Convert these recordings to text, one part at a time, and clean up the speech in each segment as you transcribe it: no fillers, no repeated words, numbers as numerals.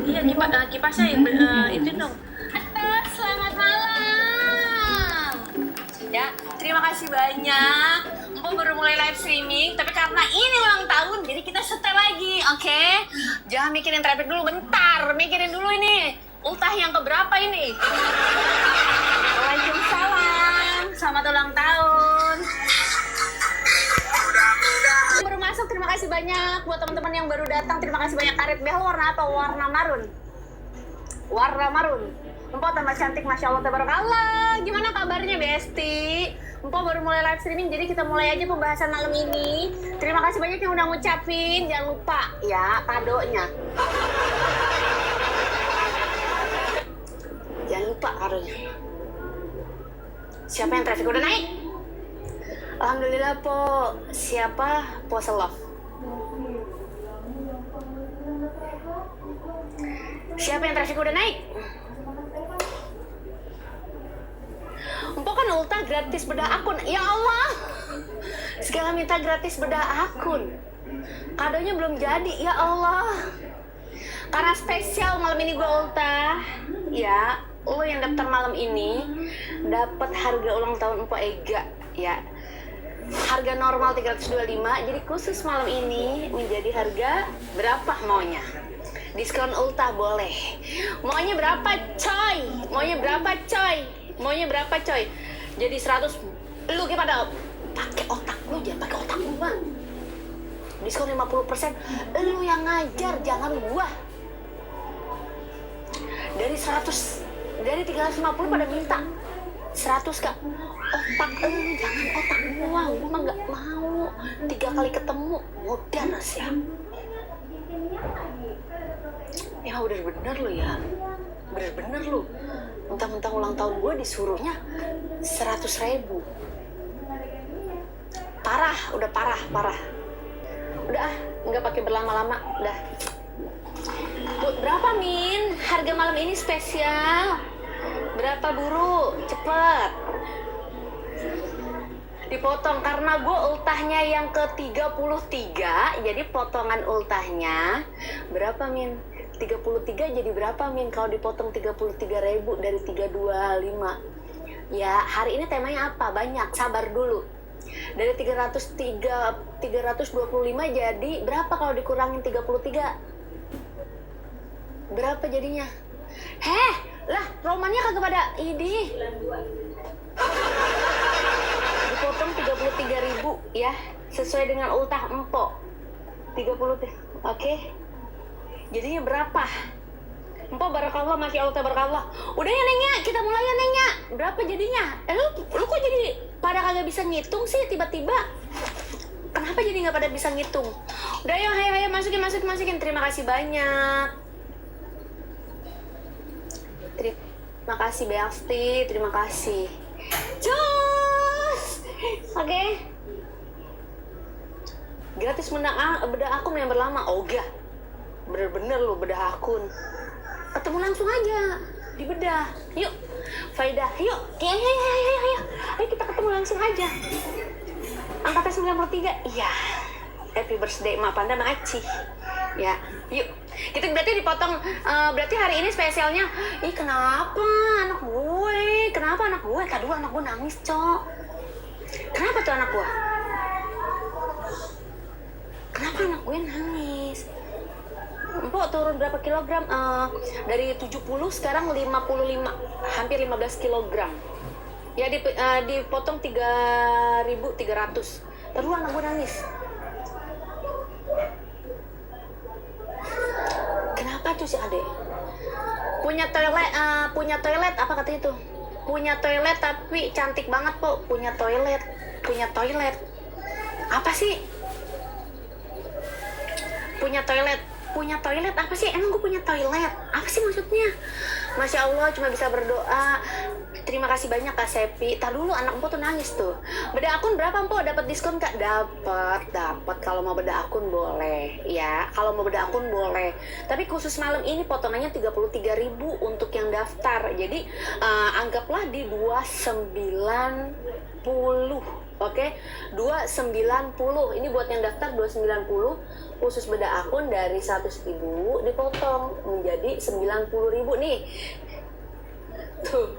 Iya, kipasnya itu dong. Atas, selamat malam. Ya, terima kasih banyak. Empo baru mulai live streaming, tapi karena ini ulang tahun, jadi kita setel lagi, oke? Jangan mikirin traffic dulu, bentar. Mikirin dulu ini. Ultah yang keberapa ini? Waalaikumsalam. Selamat ulang tahun. Baru masuk, terima kasih banyak. Buat teman-teman yang baru datang, terima kasih banyak. Karet behel warna apa? Warna marun. Warna marun. Empo tambah cantik, Masya Allah, tabarakallah. Gimana kabarnya, Besti? Empo baru mulai live streaming, jadi kita mulai aja pembahasan malam ini. Terima kasih banyak yang udah ngucapin. Jangan lupa ya, kadonya. Jangan lupa kadonya. Siapa yang traffic udah naik? Alhamdulillah, Po. Siapa? Po Selov. Siapa yang traffic udah naik? Empo kan ultah gratis bedah akun. Ya Allah, segala minta gratis bedah akun. Kadonya belum jadi. Ya Allah, karena spesial malam ini gue ultah. Ya, lo yang daftar malam ini dapat harga ulang tahun Empo Ega. Ya, harga normal 325. Jadi khusus malam ini menjadi harga berapa maunya? Diskon ultah boleh. Maunya berapa, coy? Maunya berapa, coy? Maunya berapa, coy? Jadi 100. Lu gimana? Pakai otak lu, jangan pakai otak gua. Diskon 50%. Lu yang ngajar, jangan gua. Dari 100, dari 350 pada minta 100, Kak. Otak lu, jangan otak gua mah nggak mau. 3 kali ketemu, modern ya. Ya bener-bener lu ya, bener-bener lu. Mentang-mentang ulang tahun gue disuruhnya 100.000. Parah, udah parah. Udah nggak pakai berlama-lama, udah. Berapa, Min? Harga malam ini spesial. Berapa, Buru? Cepet. Dipotong karena gue ultahnya yang ke-33, jadi potongan ultahnya berapa, Min? 33 jadi berapa, Min? Kalau dipotong 33.000 dari 325. Ya, hari ini temanya apa? Banyak, sabar dulu. Dari 325 jadi berapa kalau dikurangin 33? Berapa jadinya? Heh, lah, romannya kagak pada ini. Dipotong 33.000 ya, sesuai dengan ultah Empo. 33. Oke. Jadinya berapa? Empo barakallah, Masya Allah, tabarakallah. Udah ya, Nengnya, kita mulai ya, Nengnya. Berapa jadinya? Lu kok jadi pada kagak bisa ngitung sih tiba-tiba? Kenapa jadi nggak pada bisa ngitung? Udah ya, ayo masukin. Terima kasih banyak. Terima kasih, Besti. Terima kasih. Cus! Oke. Gratis bedah akun yang berlama. Oga. Bener-bener lo bedah akun. Ketemu langsung aja. Dibedah. Yuk. Faidah. Yuk. Ayo kita ketemu langsung aja. Angkatan 93. Iya. Happy birthday Ma Panda Ma Aci. Ya. Yuk. Kita berarti dipotong. Berarti hari ini spesialnya. Kenapa anak gue? Tadi anak gue nangis, Cok. Kenapa tuh anak gue? Kenapa anak gue nangis? Empo turun berapa kilogram? Dari 70 sekarang 55, hampir 15 kilogram. Ya dipotong 3.300. Terus anak gue nangis. Kenapa tuh si Ade? Punya toilet apa kata itu? Punya toilet tapi cantik banget, Po. Punya toilet. Apa sih? Punya toilet apa sih? Emang gue punya toilet? Apa sih maksudnya? Masya Allah, cuma bisa berdoa. Terima kasih banyak, Kak Sepi. Tar dulu, anak Empo tuh nangis tuh. Beda akun berapa, Empo? Dapat diskon, Kak? Dapat. Kalau mau beda akun boleh. Ya, kalau mau beda akun boleh. Tapi khusus malam ini potongannya 33.000 untuk yang daftar. Jadi, anggaplah di 290. Oke, 290. Ini buat yang daftar 290 khusus beda akun dari 100.000 dipotong menjadi 90.000 nih. Tuh.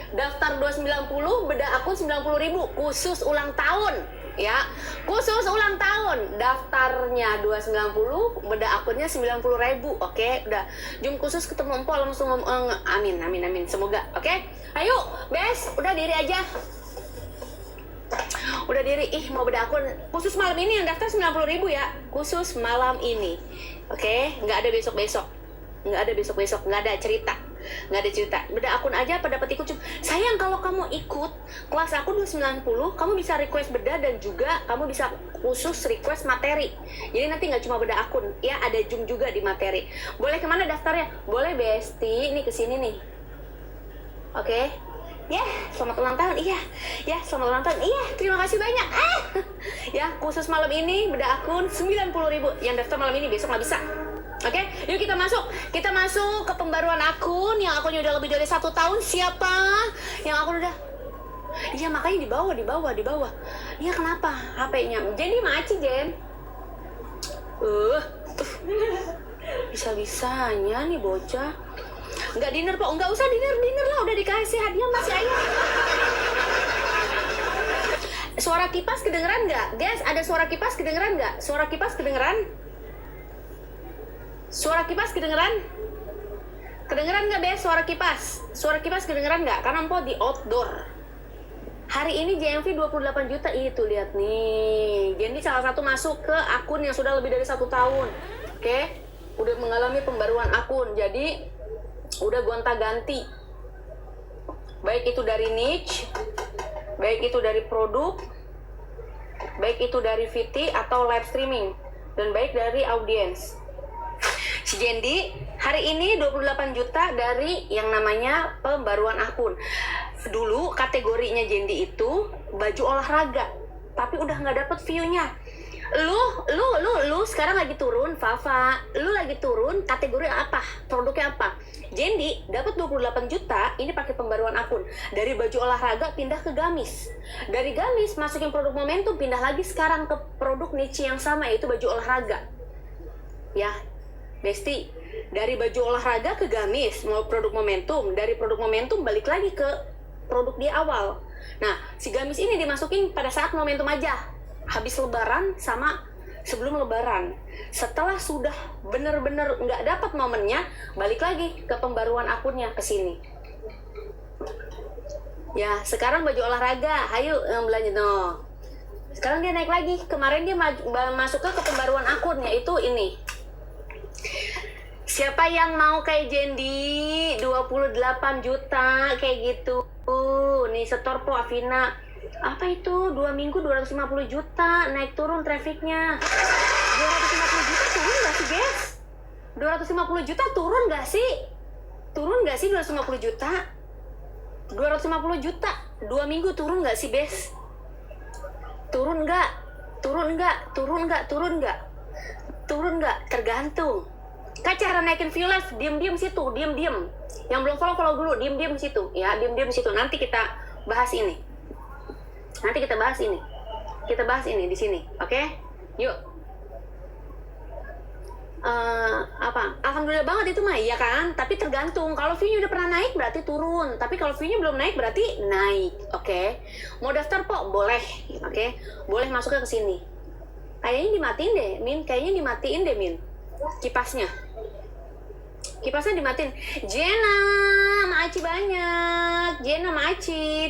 Daftar 290 beda akun 90.000 khusus ulang tahun ya. Khusus ulang tahun. Daftarnya 290, beda akunnya 90.000. Oke, udah. Jum khusus ketemu empol langsung amin amin amin. Semoga. Oke. Ayo, Bes, udah diri aja. Udah diri, mau beda akun. Khusus malam ini yang daftar 90.000 ya. Khusus malam ini. Oke, nggak ada besok-besok. Nggak ada besok-besok, nggak ada cerita. Nggak ada cerita. Beda akun aja apa dapat ikut. Sayang, kalau kamu ikut kelas aku 290, kamu bisa request beda dan juga kamu bisa khusus request materi. Jadi nanti nggak cuma beda akun, ya ada Zoom juga di materi. Boleh kemana daftarnya? Boleh Besti, ini kesini nih. Oke. Ya, selamat ulang tahun. Iya. Ya, selamat ulang tahun. Iya, terima kasih banyak. Ya, khusus malam ini beda akun 90.000. Yang daftar malam ini besok nggak bisa. Oke, yuk kita masuk. Kita masuk ke pembaruan akun yang akunnya udah lebih dari 1 tahun. Siapa yang akun udah? Iya, makanya di bawah. Iya, kenapa? HP-nya. Jadi maci, Jen. Bisa-bisanya nih bocah. Nggak dinner, Pak. Nggak usah dinner lah. Udah dikasih hadiah masih ayah. Suara kipas kedengeran nggak? Guys, ada suara kipas kedengeran nggak? Suara kipas kedengeran? Suara kipas kedengeran? Kedengeran nggak, Bes? Suara kipas? Suara kipas kedengeran nggak? Karena Empo di outdoor. Hari ini JMV 28 juta. Itu, lihat nih. Jadi salah satu masuk ke akun yang sudah lebih dari 1 tahun. Oke? Udah mengalami pembaruan akun. Jadi, udah gonta-ganti. Baik itu dari niche, baik itu dari produk, baik itu dari VT atau live streaming, dan baik dari audiens. Si Jendi hari ini 28 juta dari yang namanya pembaruan akun. Dulu kategorinya Jendi itu baju olahraga, tapi udah nggak dapet view-nya. Lu sekarang lagi turun, Fafa. Lu lagi turun kategori apa? Produknya apa? Jendi dapat 28 juta ini pakai pembaruan akun. Dari baju olahraga pindah ke gamis. Dari gamis masukin produk momentum, pindah lagi sekarang ke produk niche yang sama, yaitu baju olahraga. Ya, Besti, dari baju olahraga ke gamis, mau produk momentum, dari produk momentum balik lagi ke produk di awal. Nah, si gamis ini dimasukin pada saat momentum aja, habis lebaran sama sebelum lebaran. Setelah sudah bener-bener nggak dapat momennya, balik lagi ke pembaruan akunnya ke sini. Ya, sekarang baju olahraga, ayo belanja no. Sekarang dia naik lagi, kemarin dia masuk ke pembaruan akun, yaitu ini. Siapa yang mau kayak Jendi 28 juta kayak gitu? Nih setor po Avina. Apa itu? 2 minggu 250 juta naik turun trafficnya. 250 juta turun nggak sih, guys? 250 juta turun nggak sih? Turun nggak sih 250 juta? 250 juta 2 minggu turun nggak sih, Bes? Turun nggak? Turun nggak? Turun nggak? Turun nggak? Turun nggak? Tergantung. Kan cara naikin view live, diem situ, diem. Yang belum follow dulu, diem situ, ya, diem situ. Nanti kita bahas ini. Kita bahas ini di sini, oke? Yuk. Apa? Alhamdulillah banget itu mah, iya kan? Tapi tergantung. Kalau view-nya udah pernah naik berarti turun. Tapi kalau view-nya belum naik berarti naik, oke? Mau daftar po? Boleh, oke? Boleh masuknya ke sini. Kayaknya dimatiin deh, Min. Min. Kipasnya dimatiin. Jena, Maaci banyak.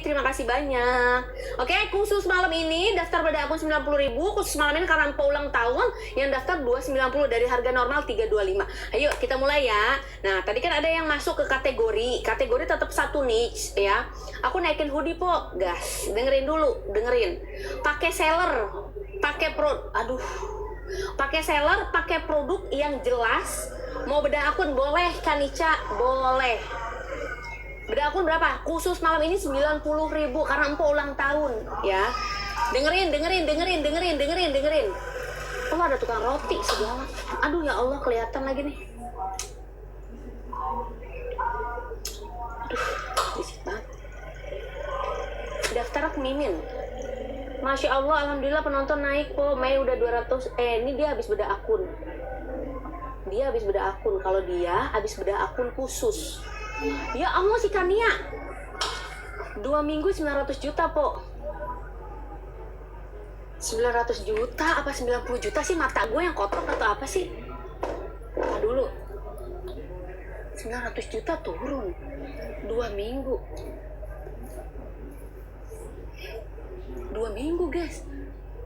Terima kasih banyak. Oke, khusus malam ini daftar pada akun 90.000. Khusus malam ini karena Empo ulang tahun, yang daftar 290 dari harga normal 325. Ayo kita mulai ya. Nah, tadi kan ada yang masuk ke kategori. Kategori tetap satu niche ya. Aku naikin hoodie po, gas. Dengerin dulu. Pakai seller, pakai produk yang jelas. Mau beda akun boleh, Kanica boleh. Beda akun berapa? Khusus malam ini 90.000 karena Empo ulang tahun ya. Dengerin. Oh, ada tukang roti segala. Aduh ya Allah, kelihatan lagi nih. Aduh, berisik banget. Daftar ke Mimin. Masya Allah, alhamdulillah penonton naik po. Mei udah 200. Ini dia habis beda akun. Dia habis beda akun. Kalau dia habis beda akun khusus. Ya Allah, si Kania 2 minggu 900 juta po. 900 juta apa 90 juta sih? Mata gue yang kotor atau apa sih? Dulu 900 juta turun 2 minggu. 2 minggu guys,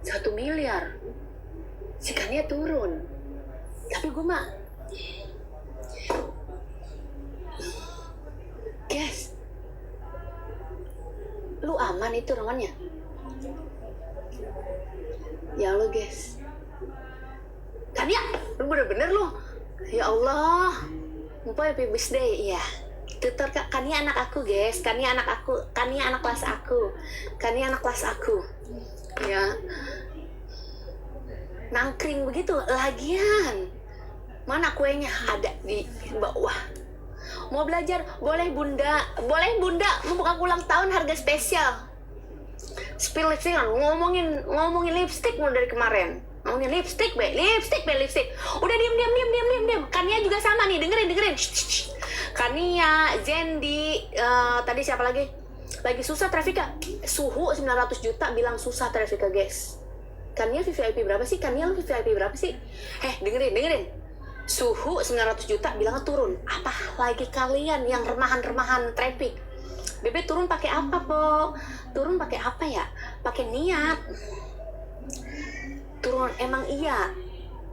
1 miliar. Si Kania turun. Tapi gue mah, guys, lu aman itu namanya. Ya Allah guys, Kania, lu bener-bener lu. Ya Allah, lupa happy birthday, iya. Tutor Kania anak aku guys, Kania anak aku, Kania anak kelas aku, Kania anak kelas aku, ya. Nangkring begitu, lagian. Mana kuenya? Ada di bawah. Mau belajar? Boleh bunda, mau buka ulang tahun harga spesial. Spill lipstick, ngomongin lipstick mulai dari kemarin. Ngomongin lipstick. Udah diam. Kania juga sama nih, dengerin. Kania, Zendi, tadi siapa lagi? Lagi susah Trafika. Suhu 900 juta bilang susah Trafika, guys. Kania VVIP berapa sih? Kania lu VVIP berapa sih? Dengerin. Suhu 900 juta bilangnya turun. Apa lagi kalian yang remahan traffic? Bebe turun pakai apa, po? Turun pakai apa ya? Pakai niat. Turun emang iya.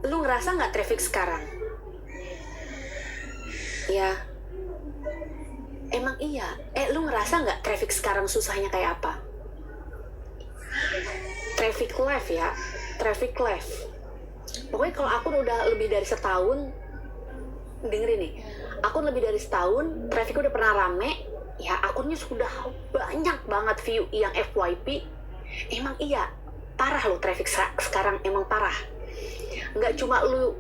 Lu ngerasa nggak traffic sekarang? Ya. Emang iya. Lu ngerasa nggak traffic sekarang susahnya kayak apa? Traffic live ya. Traffic live. Pokoknya kalau akun udah lebih dari setahun, dengerin nih. Akun lebih dari setahun, traffic udah pernah rame. Ya akunnya sudah banyak banget view yang FYP. Emang iya. Parah lo traffic sekarang, emang parah. Nggak cuma lu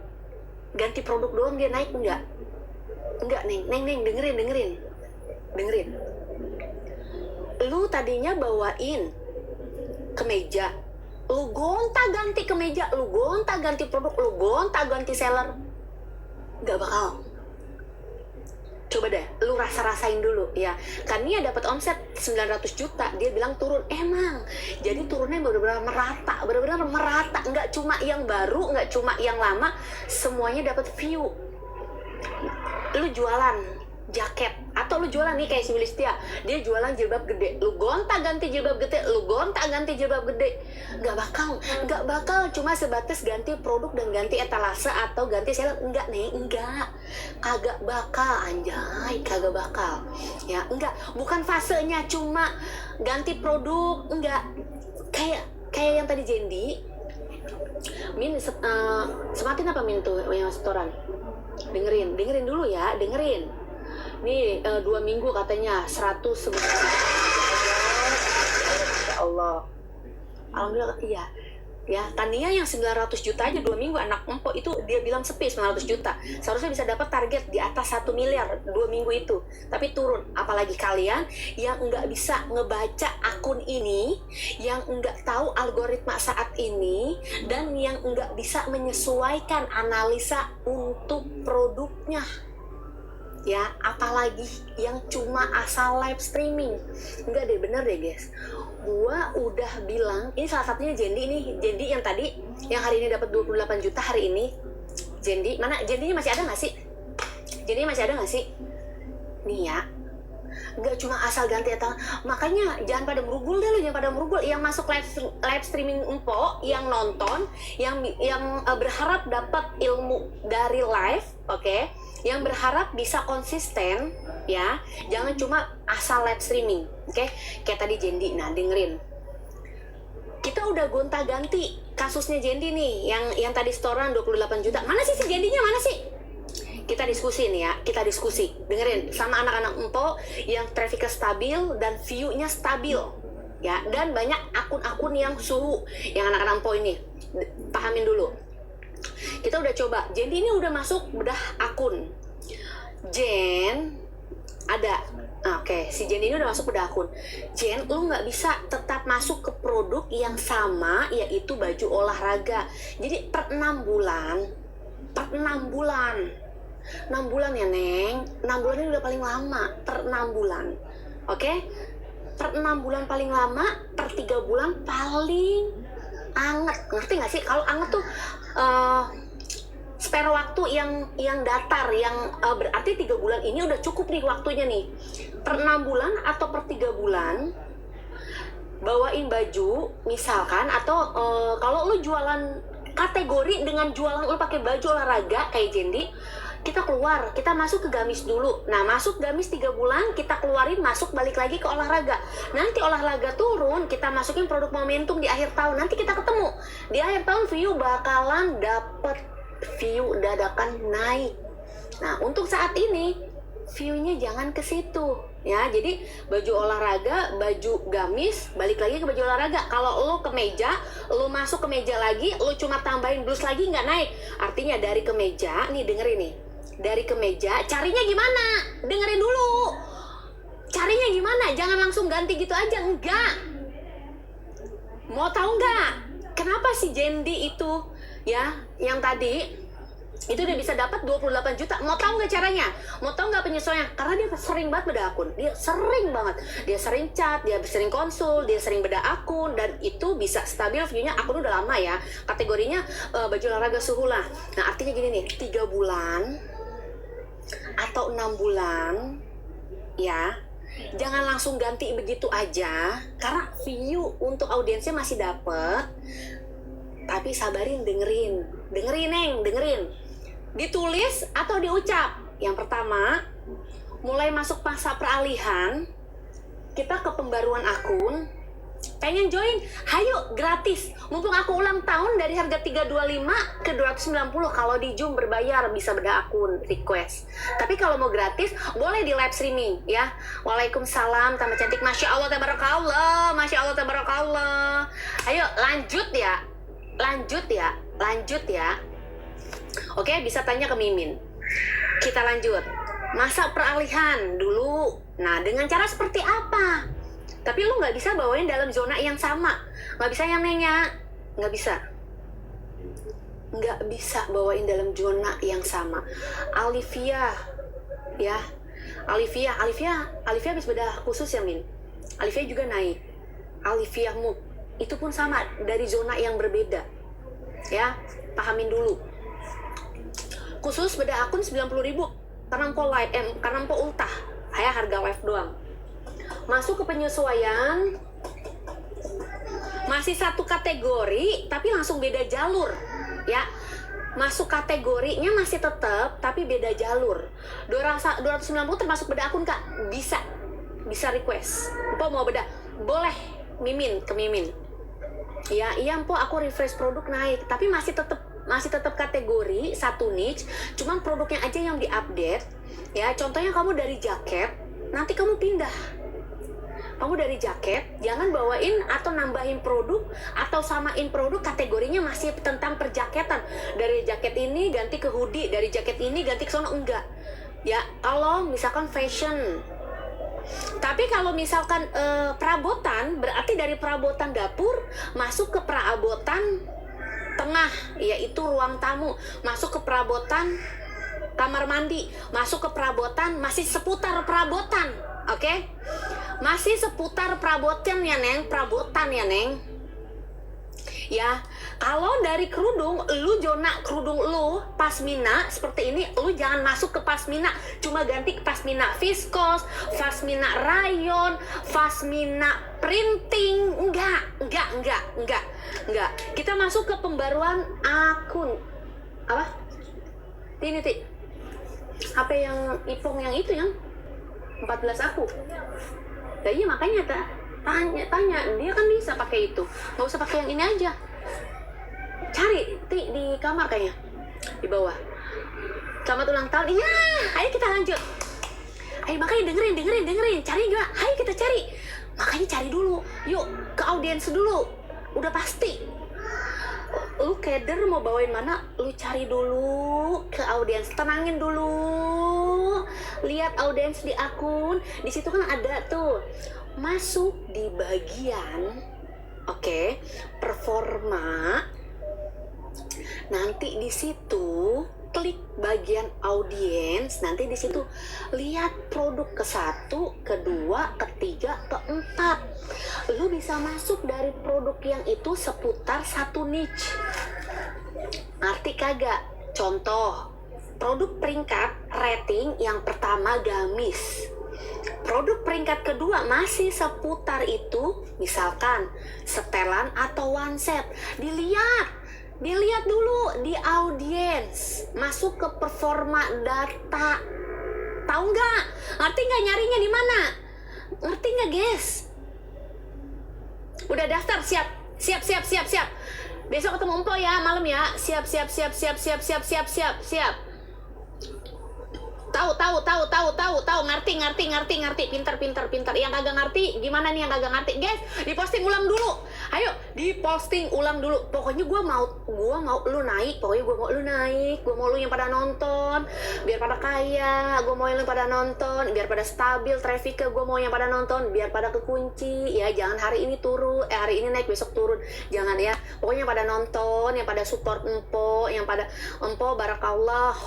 ganti produk doang dia naik, enggak, Neng, dengerin. Lu tadinya bawain kemeja, lu gonta-ganti kemeja, lu gonta-ganti produk, lu gonta-ganti seller, nggak bakal. Coba deh, lu rasain dulu ya. Kania dapat omset 900 juta, dia bilang turun. Emang, jadi turunnya benar-benar merata. Nggak cuma yang baru, nggak cuma yang lama, semuanya dapat view. Lu jualan jaket, atau lu jualan nih kayak si Wilistia, dia jualan jilbab gede, lu gonta-ganti jilbab gede, nggak bakal cuma sebatas ganti produk dan ganti etalase atau ganti seller. Kagak bakal ya, bukan fasenya cuma ganti produk, kayak yang tadi Jendi Min sematin apa Min tuh yang setoran. Dengerin dulu ya, nih 2 minggu katanya 100 ya Allah, alhamdulillah. Iya ya, Tania yang 900 juta aja 2 minggu anak empok itu dia bilang sepi 900 juta. Seharusnya bisa dapat target di atas 1 miliar 2 minggu itu, tapi turun. Apalagi kalian yang nggak bisa ngebaca akun ini, yang nggak tahu algoritma saat ini, dan yang nggak bisa menyesuaikan analisa untuk produknya. Ya, apalagi yang cuma asal live streaming. Enggak deh, bener deh guys. Gua udah bilang, ini salah satunya Jendi yang tadi, yang hari ini dapat 28 juta hari ini. Jendi, mana? Jendinya masih ada nggak sih? Nih ya, nggak cuma asal ganti atau, makanya jangan pada merugul. Yang masuk live streaming empo, yang nonton, yang berharap dapat ilmu dari live, oke? Yang berharap bisa konsisten ya, jangan cuma asal live streaming, oke? Kayak tadi Jendi. Nah, dengerin, kita udah gonta-ganti kasusnya Jendi nih, yang tadi setoran 28 juta. Mana sih si Jendinya, mana sih? Kita diskusi nih ya, dengerin sama anak-anak empo yang trafficnya stabil dan view-nya stabil ya, dan banyak akun-akun yang suhu, yang anak-anak empo ini pahamin dulu. Kita udah coba, Jendi ini udah masuk bedah akun. Jen, Ada. Oke, si Jen ini udah masuk bedah akun. Jen, lu nggak bisa tetap masuk ke produk yang sama, yaitu baju olahraga. Jadi per 6 bulan, 6 bulan ya Neng, 6 bulan ini udah paling lama, per 6 bulan. Oke, per 6 bulan paling lama, per 3 bulan paling anget. Ngerti nggak sih? Kalau anget tuh spare waktu yang datar, yang berarti 3 bulan ini udah cukup nih waktunya nih. Per 6 bulan atau per 3 bulan bawain baju misalkan, atau kalau lu jualan kategori dengan jualan lu pakai baju olahraga kayak Jendi, kita keluar, kita masuk ke gamis dulu. Nah, masuk gamis 3 bulan, kita keluarin, masuk balik lagi ke olahraga. Nanti olahraga turun, kita masukin produk momentum di akhir tahun. Nanti kita ketemu. Di akhir tahun view bakalan dapet view dadakan naik. Nah, untuk saat ini view-nya jangan ke situ. Ya, jadi baju olahraga, baju gamis, balik lagi ke baju olahraga. Kalau lo ke meja, lo masuk ke meja lagi, lo cuma tambahin blus lagi nggak naik. Artinya dari kemeja, nih dengerin nih. Dari kemeja, carinya gimana? Dengerin dulu. Carinya gimana? Jangan langsung ganti gitu aja, enggak. Mau tahu nggak? Kenapa si Jendi itu, ya, yang tadi itu udah bisa dapat 28 juta. Mau tahu nggak caranya? Mau tahu nggak penyesuaian? Karena dia sering banget beda akun. Dia sering banget. Dia sering chat, dia sering konsul, dia sering beda akun, dan itu bisa stabil view-nya. Akun udah lama ya. Kategorinya baju olahraga suhu lah. Nah, artinya gini nih, 3 bulan atau 6 bulan ya. Jangan langsung ganti begitu aja, karena view untuk audiensnya masih dapet. Tapi sabarin, dengerin Neng, dengerin. Ditulis atau diucap. Yang pertama, mulai masuk masa peralihan, kita ke pembaruan akun. Pengen join? Hayo, gratis. Mumpung aku ulang tahun, dari harga 325 ke 290. Kalau di Zoom berbayar, bisa beda akun, request. Tapi kalau mau gratis, boleh di live streaming ya. Waalaikumsalam, tambah cantik. Masya Allah, tabarakallah. Masya Allah, tabarakallah. Ayo, lanjut ya. Lanjut ya. Oke, bisa tanya ke Mimin. Kita lanjut. Masa peralihan dulu. Nah, dengan cara seperti apa? Tapi lu nggak bisa bawain dalam zona yang sama. Nggak bisa ya, Neng ya? Nggak bisa. Nggak bisa bawain dalam zona yang sama. Alivia, ya. Alivia habis bedah khusus ya, Min. Alivia juga naik. Alivia Mood. Itu pun sama, dari zona yang berbeda. Ya, pahamin dulu. Khusus beda akun 90.000 karena empo live, karena empo ultah. Kayak harga live doang. Masuk ke penyesuaian, masih satu kategori tapi langsung beda jalur ya. Masuk kategorinya masih tetap tapi beda jalur. 290 termasuk beda akun Kak? Bisa request. Empo mau beda? Boleh. Mimin ke Mimin. Ya, iya Empo, aku refresh produk naik, tapi masih tetap kategori satu niche, cuman produknya aja yang diupdate. Ya, contohnya kamu dari jaket, nanti kamu pindah. Kamu dari jaket, jangan bawain atau nambahin produk atau samain produk kategorinya masih tentang perjaketan. Dari jaket ini ganti ke hoodie, dari jaket ini ganti ke sono, enggak. Ya, kalau misalkan fashion. Tapi kalau misalkan perabotan, berarti dari perabotan dapur masuk ke perabotan tengah, yaitu ruang tamu, masuk ke perabotan kamar mandi, masuk ke perabotan, masih seputar perabotan, oke? Masih seputar perabotan ya Neng, ya. Kalau dari kerudung, lu zona kerudung lu pasmina seperti ini, lu jangan masuk ke pasmina, cuma ganti ke pasmina viskos, pasmina rayon, pasmina printing. Enggak. Kita masuk ke pembaruan akun. Apa? Ini HP yang Ipong yang itu yang 14 aku. Ya iya, makanya tanya dia kan bisa pakai itu, nggak usah pakai yang ini aja. Cari di kamar kayaknya, di bawah. Selamat ulang tahun. Iya, ayo kita lanjut. Ayo, makanya dengerin. Cari juga. Ayo kita cari. Makanya cari dulu. Yuk ke audiens dulu. Udah pasti. Lu keder mau bawain mana? Lu cari dulu ke audiens. Tenangin dulu. lihat audiens di akun. Di situ kan ada tuh, masuk di bagian performa. Nanti di situ klik bagian audiens, nanti di situ lihat produk ke-1, ke-2, ke-3, ke-4. Lu bisa masuk dari produk yang itu seputar satu niche. Ngerti kagak? Contoh, produk peringkat rating yang pertama gamis. Produk peringkat kedua masih seputar itu, misalkan setelan atau one set. Dilihat dulu di audiens, masuk ke performa data. Tahu nggak? Ngerti nggak nyarinya di mana? Ngerti nggak, guys? Udah daftar? Siap. Besok ketemu Empo ya, malam ya. Siap. Tahu. Ngerti. Pintar. Yang kagak ngerti, gimana nih yang kagak ngerti? Guys, diposting ulang dulu. Ayo, diposting ulang dulu. Pokoknya gua mau lu naik. Gua mau lu yang pada nonton, biar pada kaya. Gua mau yang pada nonton, biar pada stabil trafficnya. Gua mau yang pada nonton, biar pada kekunci. Ya, jangan hari ini hari ini naik, besok turun. Jangan ya. Pokoknya yang pada nonton, yang pada support Empo, yang pada Empo barakallah.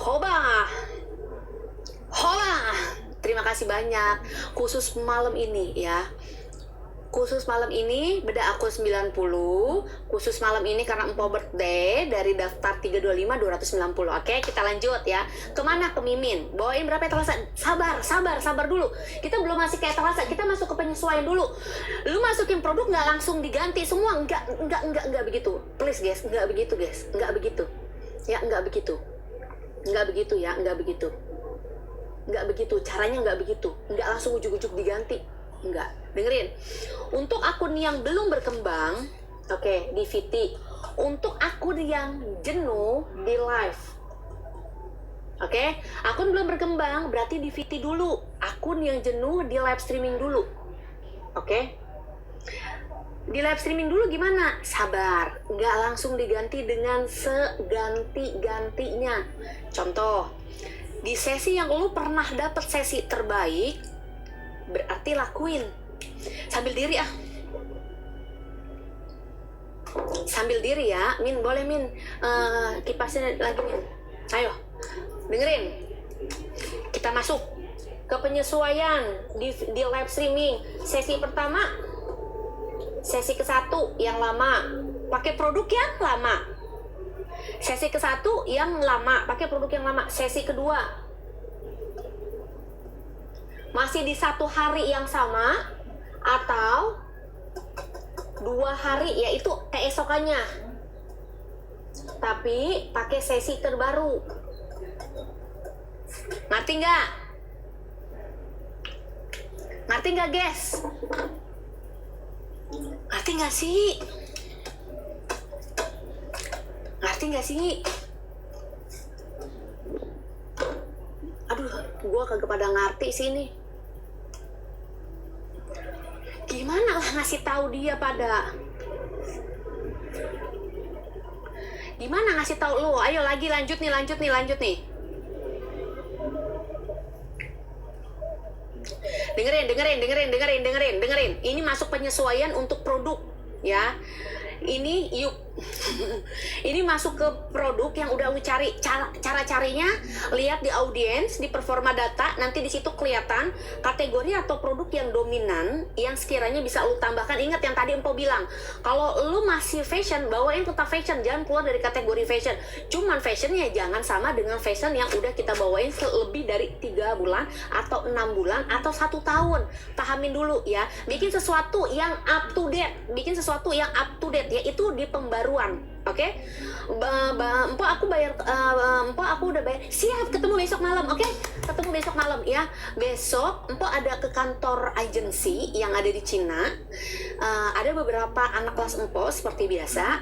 Hola, terima kasih banyak. Khusus malam ini ya. Khusus malam ini beda akun 90. Khusus malam ini karena Empo birthday, dari daftar 325 290. Oke, kita lanjut ya. Kemana? Ke Mimin. Bawain berapa etalase? Sabar dulu. Kita belum masih ke etalase, kita masuk ke penyesuaian dulu. Lu masukin produk nggak langsung diganti semua? Enggak begitu. Please guys, enggak begitu guys. Enggak begitu. Ya, enggak begitu. Nggak begitu, caranya nggak begitu, nggak langsung ujuk-ujuk diganti, nggak. Dengerin, untuk akun yang belum berkembang, di VT. Untuk akun yang jenuh, di live. Akun belum berkembang, berarti di VT dulu. Akun yang jenuh, di live streaming dulu. Di live streaming dulu gimana? Sabar, nggak langsung diganti dengan seganti-gantinya. Contoh, di sesi yang lu pernah dapet sesi terbaik, berarti lakuin. Sambil diri ya. Min, boleh Min, kipasnya lagi Min. Ayo, dengerin. Kita masuk ke penyesuaian di live streaming. Sesi pertama, sesi ke-1 yang lama, pakai produk yang lama. Sesi ke-1 yang lama, pakai produk yang lama. Sesi kedua masih di 1 hari yang sama atau 2 hari, yaitu keesokannya, tapi pakai sesi terbaru. Ngerti nggak? Guys? Ngerti nggak sih? Aduh, gua kagak pada ngerti sih ini. Gimana lah ngasih tahu dia pada? Gimana ngasih tahu lu? Ayo lagi lanjut nih. Dengerin. Ini masuk penyesuaian untuk produk ya. Ini ini masuk ke produk yang udah lu cari. Cara carinya, lihat di audiens, di performa data, nanti di situ kelihatan kategori atau produk yang dominan yang sekiranya bisa lu tambahkan. Ingat yang tadi Empo bilang, kalau lu masih fashion, bawain tetap fashion, jangan keluar dari kategori fashion. Cuman fashionnya jangan sama dengan fashion yang udah kita bawain lebih dari 3 bulan atau 6 bulan atau 1 tahun. Pahamin dulu ya. Bikin sesuatu yang up to date, yaitu di pembaruan. Empo aku udah bayar. Siap, ketemu besok malam. Ketemu besok malam ya. Besok Empo ada ke kantor agensi yang ada di Cina. Ada beberapa anak kelas Empo seperti biasa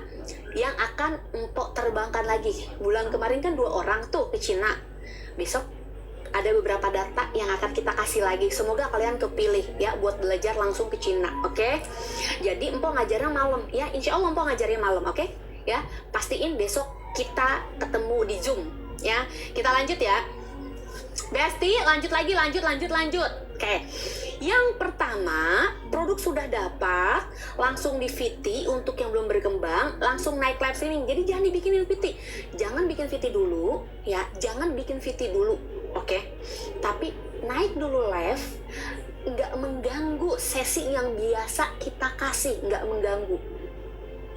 yang akan Empo terbangkan lagi. Bulan kemarin kan 2 orang tuh ke Cina. Besok ada beberapa data yang akan kita kasih lagi. Semoga kalian kepilih ya buat belajar langsung ke Cina. Jadi Empo ngajarnya malam ya. Insya Allah Empo ngajarnya malam. Ya, pastiin besok kita ketemu di Zoom ya. Kita lanjut ya. Besti, lanjut lagi, lanjut. Oke. Yang pertama, produk sudah dapat, langsung di VT. Untuk yang belum berkembang, langsung naik live streaming. Jadi jangan dibikinin VT. Jangan bikin VT dulu, ya. Jangan bikin VT dulu, oke? Tapi naik dulu live, nggak mengganggu sesi yang biasa kita kasih, nggak mengganggu.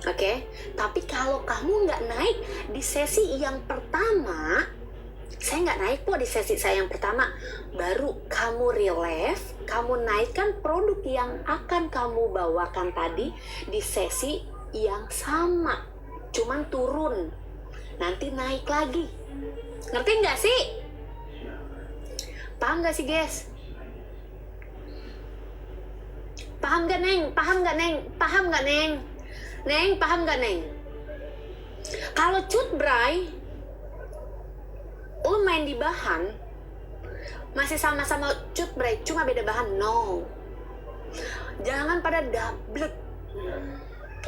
Oke, tapi kalau kamu nggak naik di sesi yang pertama, saya nggak naik kok di sesi saya yang pertama, baru kamu relive, kamu naikkan produk yang akan kamu bawakan tadi di sesi yang sama, cuman turun, nanti naik lagi. Ngerti nggak sih? Paham nggak sih guys? Paham nggak Neng? Paham nggak Neng? Paham nggak Neng? Neng, paham nggak Neng? Kalau cutbray, lo main di bahan, masih sama-sama cutbray, cuma beda bahan, no. Jangan pada double,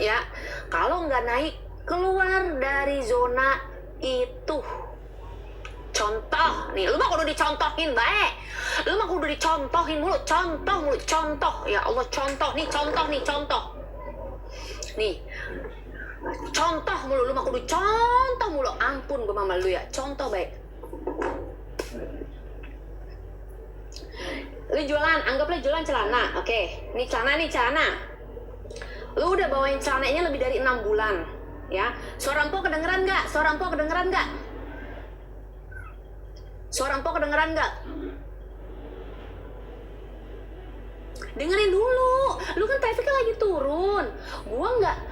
ya. Kalau nggak naik, keluar dari zona itu. Contoh, nih, lu mah kudu dicontohin baik. Lu mah kudu dicontohin mulu, contoh. Ya Allah, contoh. Nih, contoh mulu, lu mah kudu contoh mulu. Ampun gue mama lu ya, contoh baik. Lu jualan, anggaplah jualan celana, oke. Nih celana. Lu udah bawain celananya lebih dari 6 bulan, ya. Suara empok kedengeran nggak? Suara empok kedengeran nggak? Dengerin dulu, lu kan trafficnya lagi turun,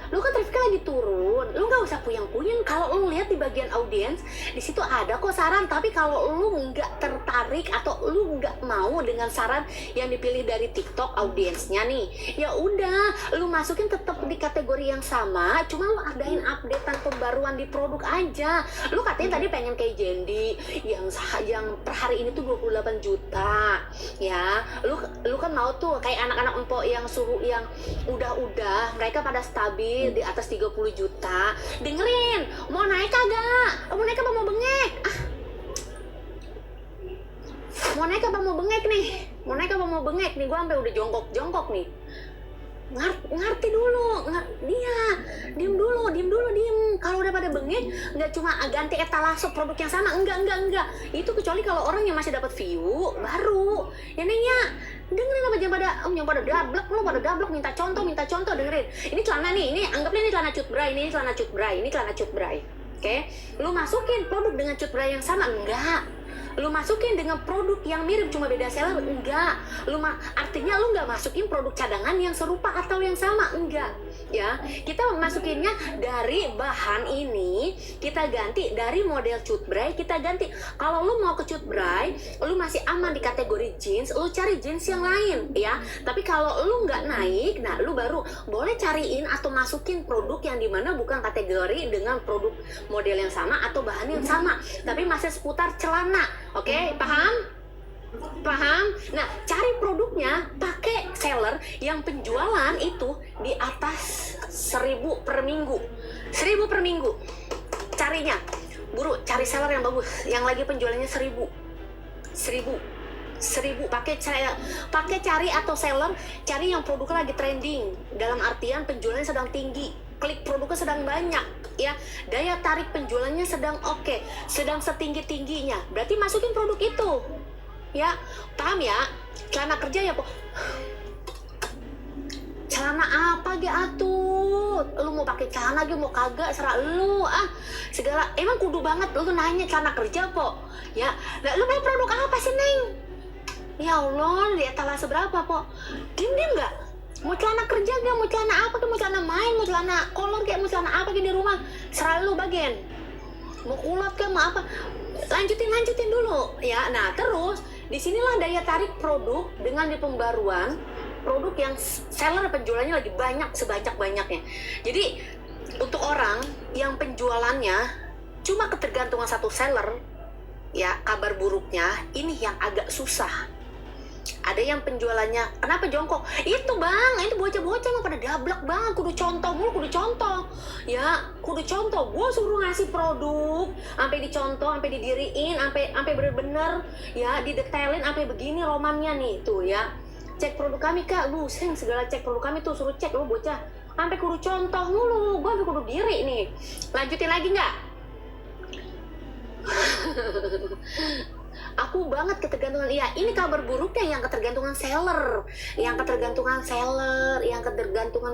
lu kan trafficnya lagi turun, lu nggak usah puyeng-puyeng. Kalau lu lihat di bagian audiens, di situ ada kok saran. Tapi kalau lu nggak tertarik atau lu nggak mau dengan saran yang dipilih dari TikTok audiensnya nih, ya udah, lu masukin tetap di kategori yang sama, cuma lu adain updatean pembaruan di produk aja. Lu katanya tadi pengen kayak Jendi yang per hari ini tuh 28 juta, ya. Lu kan mau tuh kayak anak-anak empok yang suhu yang udah mereka pada stabil di atas 30 juta. Dengerin, mau naik kagak? Mau naik apa mau bengek? Mau naik apa mau bengek nih? Gua sampai udah jongkok nih. Ngerti dulu, diem dulu. Kalau udah pada bengek, nggak cuma ganti etalase produk yang sama, enggak. Itu kecuali kalau orang yang masih dapat view baru. Ya nenya, dengerin apa jangan pada dablek, minta contoh dengerin. Ini celana nih, ini anggapnya ini celana cutbray. Oke, lu masukin produk dengan cutbray yang sama enggak? Lu masukin dengan produk yang mirip cuma beda seller enggak? Artinya lu nggak masukin produk cadangan yang serupa atau yang sama enggak? Ya, kita masukinnya dari bahan ini, kita ganti dari model cutbray, kita ganti. Kalau lu mau ke cutbray, lu masih aman di kategori jeans, lu cari jeans yang lain, ya. Tapi kalau lu nggak naik, nah lu baru boleh cariin atau masukin produk yang dimana bukan kategori dengan produk model yang sama atau bahan yang sama, tapi masih seputar celana. Oke, paham? Nah, cari produknya pakai seller yang penjualan itu di atas 1.000 per minggu. 1.000 per minggu. Carinya. Buru, cari seller yang bagus, yang lagi penjualannya 1.000. 1.000 pakai cari atau seller cari yang produknya lagi trending, dalam artian penjualannya sedang tinggi, klik produknya sedang banyak, ya, daya tarik penjualannya sedang oke, sedang setinggi-tingginya, berarti masukin produk itu, ya. Paham ya? Celana kerja ya, celana apa ge atuh? Lu mau pakai celana ge mau kagak serah lu segala. Emang kudu banget lu nanya celana kerja ya. Lah lu mau produk apa sih Neng? Ya Allah, di etalase berapa Diem nggak? Mau celana kerja gak? Mau celana apa? Mau celana main? Mau celana kolor kayak? Mau celana apa kayak di rumah? Serah lu bagian. Mau kulot kayak? Mau apa? Lanjutin dulu ya. Nah terus disinilah daya tarik produk dengan di pembaruan produk yang seller penjualannya lagi banyak sebanyak-banyaknya. Jadi untuk orang yang penjualannya cuma ketergantungan satu seller, ya, kabar buruknya ini yang agak susah. Ada yang penjualannya, kenapa jongkok? Itu bang, itu bocah-bocah emang pada dablek bang, kudu contoh mulu, kudu contoh. Ya, kudu contoh. Gue suruh ngasih produk, sampai dicontoh, sampai didiriin, sampai bener-bener ya didetailin, sampai begini romannya nih tuh ya. Cek produk kami kak, buseng segala cek produk kami tuh suruh cek lu bocah. Sampai kudu contoh mulu, gue sampai kudu diri nih. Lanjutin lagi nggak? Aku banget ketergantungan. Iya, ini kabar buruknya yang ketergantungan seller, yang ketergantungan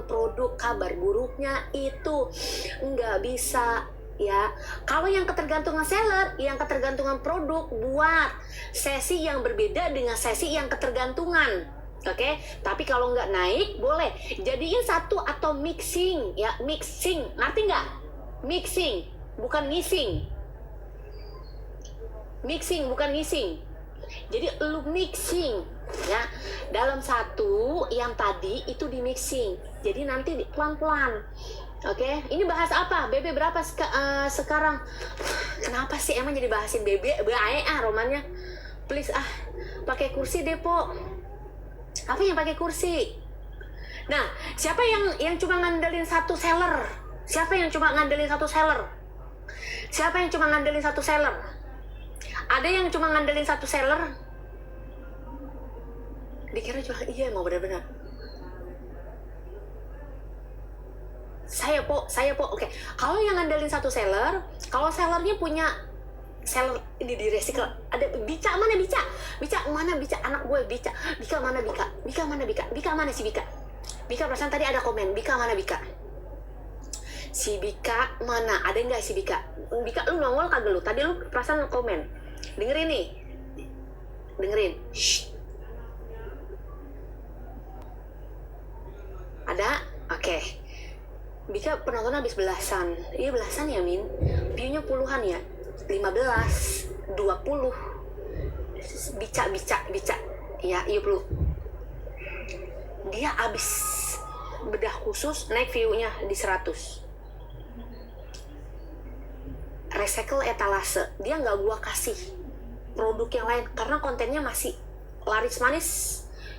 produk. Kabar buruknya itu nggak bisa ya. Kalau yang ketergantungan seller, yang ketergantungan produk, buat sesi yang berbeda dengan sesi yang ketergantungan. Oke, tapi kalau nggak naik boleh jadiin satu atau mixing ya, mixing, ngerti nggak? Mixing bukan missing. Mixing bukan missing. Jadi lu mixing ya dalam satu yang tadi itu di mixing. Jadi nanti pelan-pelan. Oke, ini bahas apa? BB berapa sekarang? Kenapa sih emang jadi bahasin BB? Romannya. Please pakai kursi deh, Po. Apa yang pakai kursi? Nah, siapa yang cuma ngandelin satu seller? Siapa yang cuma ngandelin satu seller? Siapa yang cuma ngandelin satu seller? Ada yang cuma ngandelin satu seller? Dikira jual, iya mau benar-benar. Saya po. Oke. Kalau yang ngandelin satu seller, kalau sellernya punya seller ini di recycle, ada Bica mana Bica? Bica mana Bica? Anak gue Bica. Bika mana Bika? Bika mana Bika? Bika mana si Bika? Bika perasaan tadi ada komen. Bika mana Bika? Si Bika mana? Ada nggak si Bika? Bika lu nongol kagak lu? Tadi lu perasaan komen. Dengerin nih. Dengerin. Shh. Ada? Oke. Bika penonton habis belasan. Iya belasan ya Min. View-nya puluhan ya. 15, 20. Bica. Ya, iya perlu. Dia habis bedah khusus naik view-nya di 100. Recycle etalase, dia nggak gua kasih produk yang lain karena kontennya masih laris manis,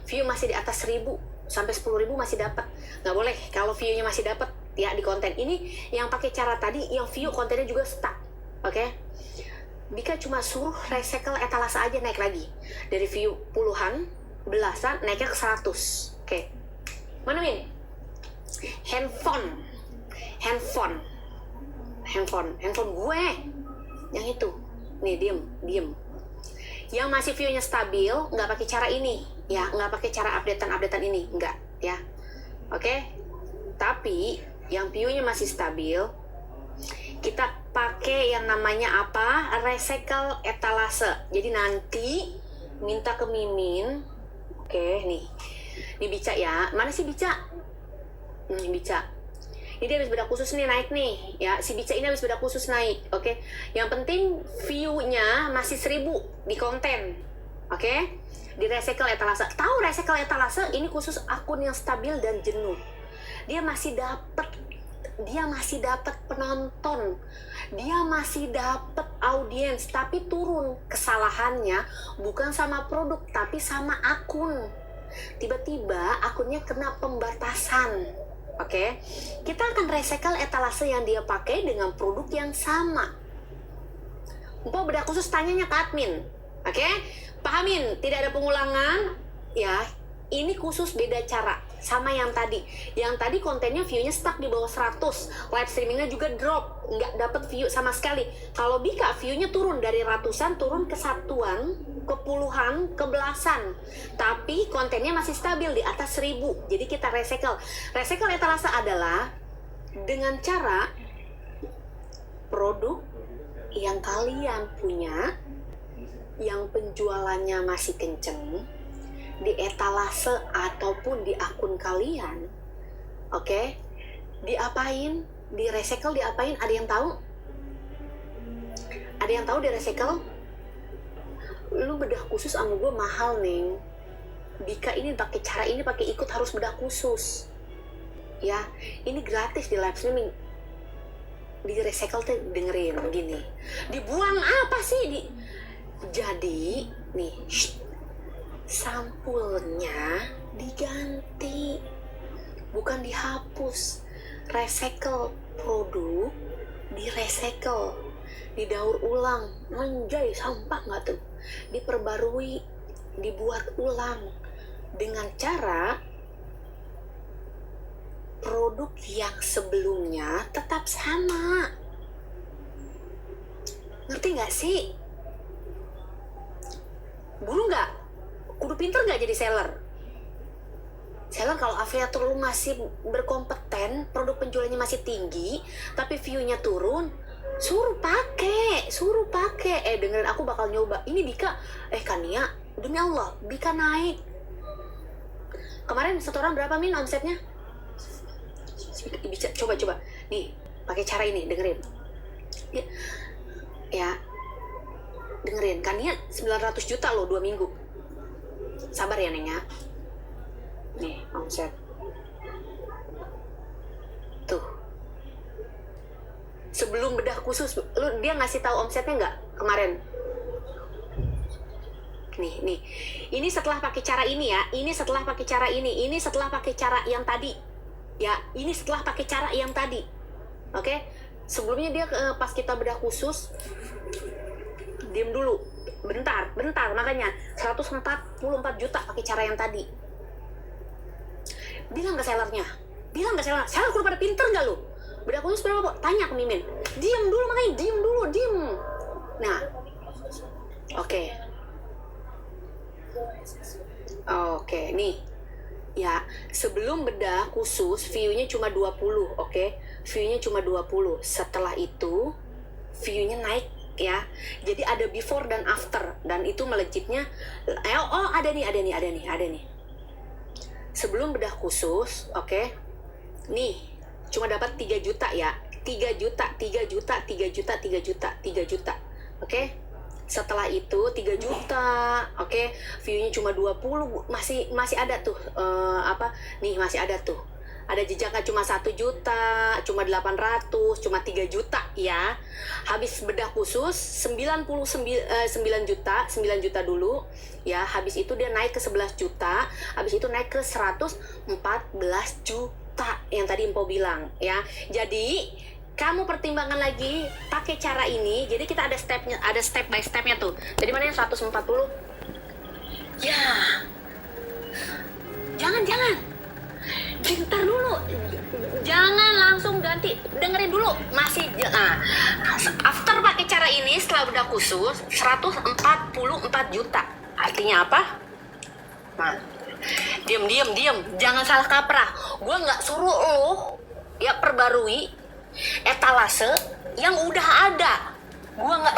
view masih di atas 1.000 sampai 10.000 masih dapat. Nggak boleh kalau view-nya masih dapat ya di konten ini. Yang pakai cara tadi yang view kontennya juga stuck. Oke. Bika cuma suruh recycle etalase aja naik lagi dari view puluhan, belasan naiknya ke 100. Oke. Mana Min? Handphone gue yang itu nih, diem yang masih view-nya stabil, nggak pakai cara ini ya, nggak pakai cara updatean ini, nggak ya. Oke. Tapi yang view-nya masih stabil, kita pakai yang namanya apa? Recycle etalase. Jadi nanti minta ke Mimin. Oke, nih Bica ya. Mana sih Bica? Bica. Ini dia habis bedah khusus nih naik nih ya, si Bica ini habis bedah khusus naik. Oke. Yang penting view-nya masih 1.000 di konten. Oke. Di recycle etalase. Tahu recycle etalase ini khusus akun yang stabil dan jenuh. Dia masih dapat penonton, dia masih dapat audiens, tapi turun. Kesalahannya bukan sama produk tapi sama akun. Tiba-tiba akunnya kena pembatasan. Oke, kita akan recycle etalase yang dia pakai dengan produk yang sama. Mpok bedah khusus tanyanya ke admin. Oke, pahamin, tidak ada pengulangan ya. Ini khusus beda cara sama yang tadi. Yang tadi kontennya view-nya stuck di bawah 100, live streamingnya juga drop, nggak dapet view sama sekali. Kalau Bika view-nya turun dari ratusan turun ke satuan, ke puluhan, ke belasan, tapi kontennya masih stabil di atas 1.000. Jadi kita recycle etalase adalah dengan cara produk yang kalian punya, yang penjualannya masih kenceng di etalase ataupun di akun kalian. Oke, diapain? Di recycle diapain? Ada yang tahu? Ada yang tahu di recycle? Lu bedah khusus sama gue mahal Neng. Bika ini pakai cara ini, pakai ikut harus bedah khusus ya. Ini gratis di live streaming. Di recycle tuh dengerin gini, dibuang apa sih jadi nih sampulnya diganti, bukan dihapus. Recycle produk, di-recycle, didaur ulang. Anjay, sampah nggak tuh? Diperbarui, dibuat ulang dengan cara produk yang sebelumnya tetap sama. Ngerti nggak sih? Buru nggak? Kudu pinter nggak jadi seller? Seller kalau afiliator lu masih berkompeten, produk penjualannya masih tinggi, tapi view-nya turun, suruh pakai. Dengerin, aku bakal nyoba. Ini Bika, Kania, demi Allah, Bika naik. Kemarin setoran berapa Min omsetnya? Bisa coba. Nih, pakai cara ini, dengerin. Ya, dengerin. Kania 900 juta loh 2 minggu. Sabar ya Neng ya. Nih, omset. Tuh. Sebelum bedah khusus, dia ngasih tahu omsetnya nggak kemarin? Nih. Ini setelah pakai cara ini ya. Ini setelah pakai cara ini. Ini setelah pakai cara yang tadi. Ya, ini setelah pakai cara yang tadi. Oke? Sebelumnya dia pas kita bedah khusus, diem dulu. Bentar. Makanya 144 juta pakai cara yang tadi. Bilang ke sellernya, seller kudu pada pinter nggak lu? Bedah khusus berapa, Pak? Tanya ke Mimin. Diem dulu. Nah, oke, nih. Ya, sebelum bedah khusus view-nya cuma 20, oke? View-nya cuma 20. Setelah itu view-nya naik ya. Jadi ada before dan after, dan itu melejitnya ada nih. Sebelum bedah khusus, oke? Nih, cuma dapat 3 juta ya. 3 juta. Oke? Setelah itu 3 juta, oke? View-nya cuma 20, masih ada tuh masih ada tuh. Ada jejaknya cuma 1 juta, cuma 800, cuma 3 juta ya. Habis bedah khusus 9 juta dulu ya. Habis itu dia naik ke 11 juta, habis itu naik ke 114 juta yang tadi Empo bilang ya. Jadi kamu pertimbangkan lagi pakai cara ini. Jadi kita ada step by stepnya tuh. Jadi mana yang 140? Ya. Jangan. Bentar dulu. Jangan langsung ganti. Dengerin dulu. After pakai cara ini setelah bedah khusus 144 juta. Artinya apa? Nah, diam. Jangan salah kaprah. Gue nggak suruh lo ya perbarui etalase yang udah ada. Gue nggak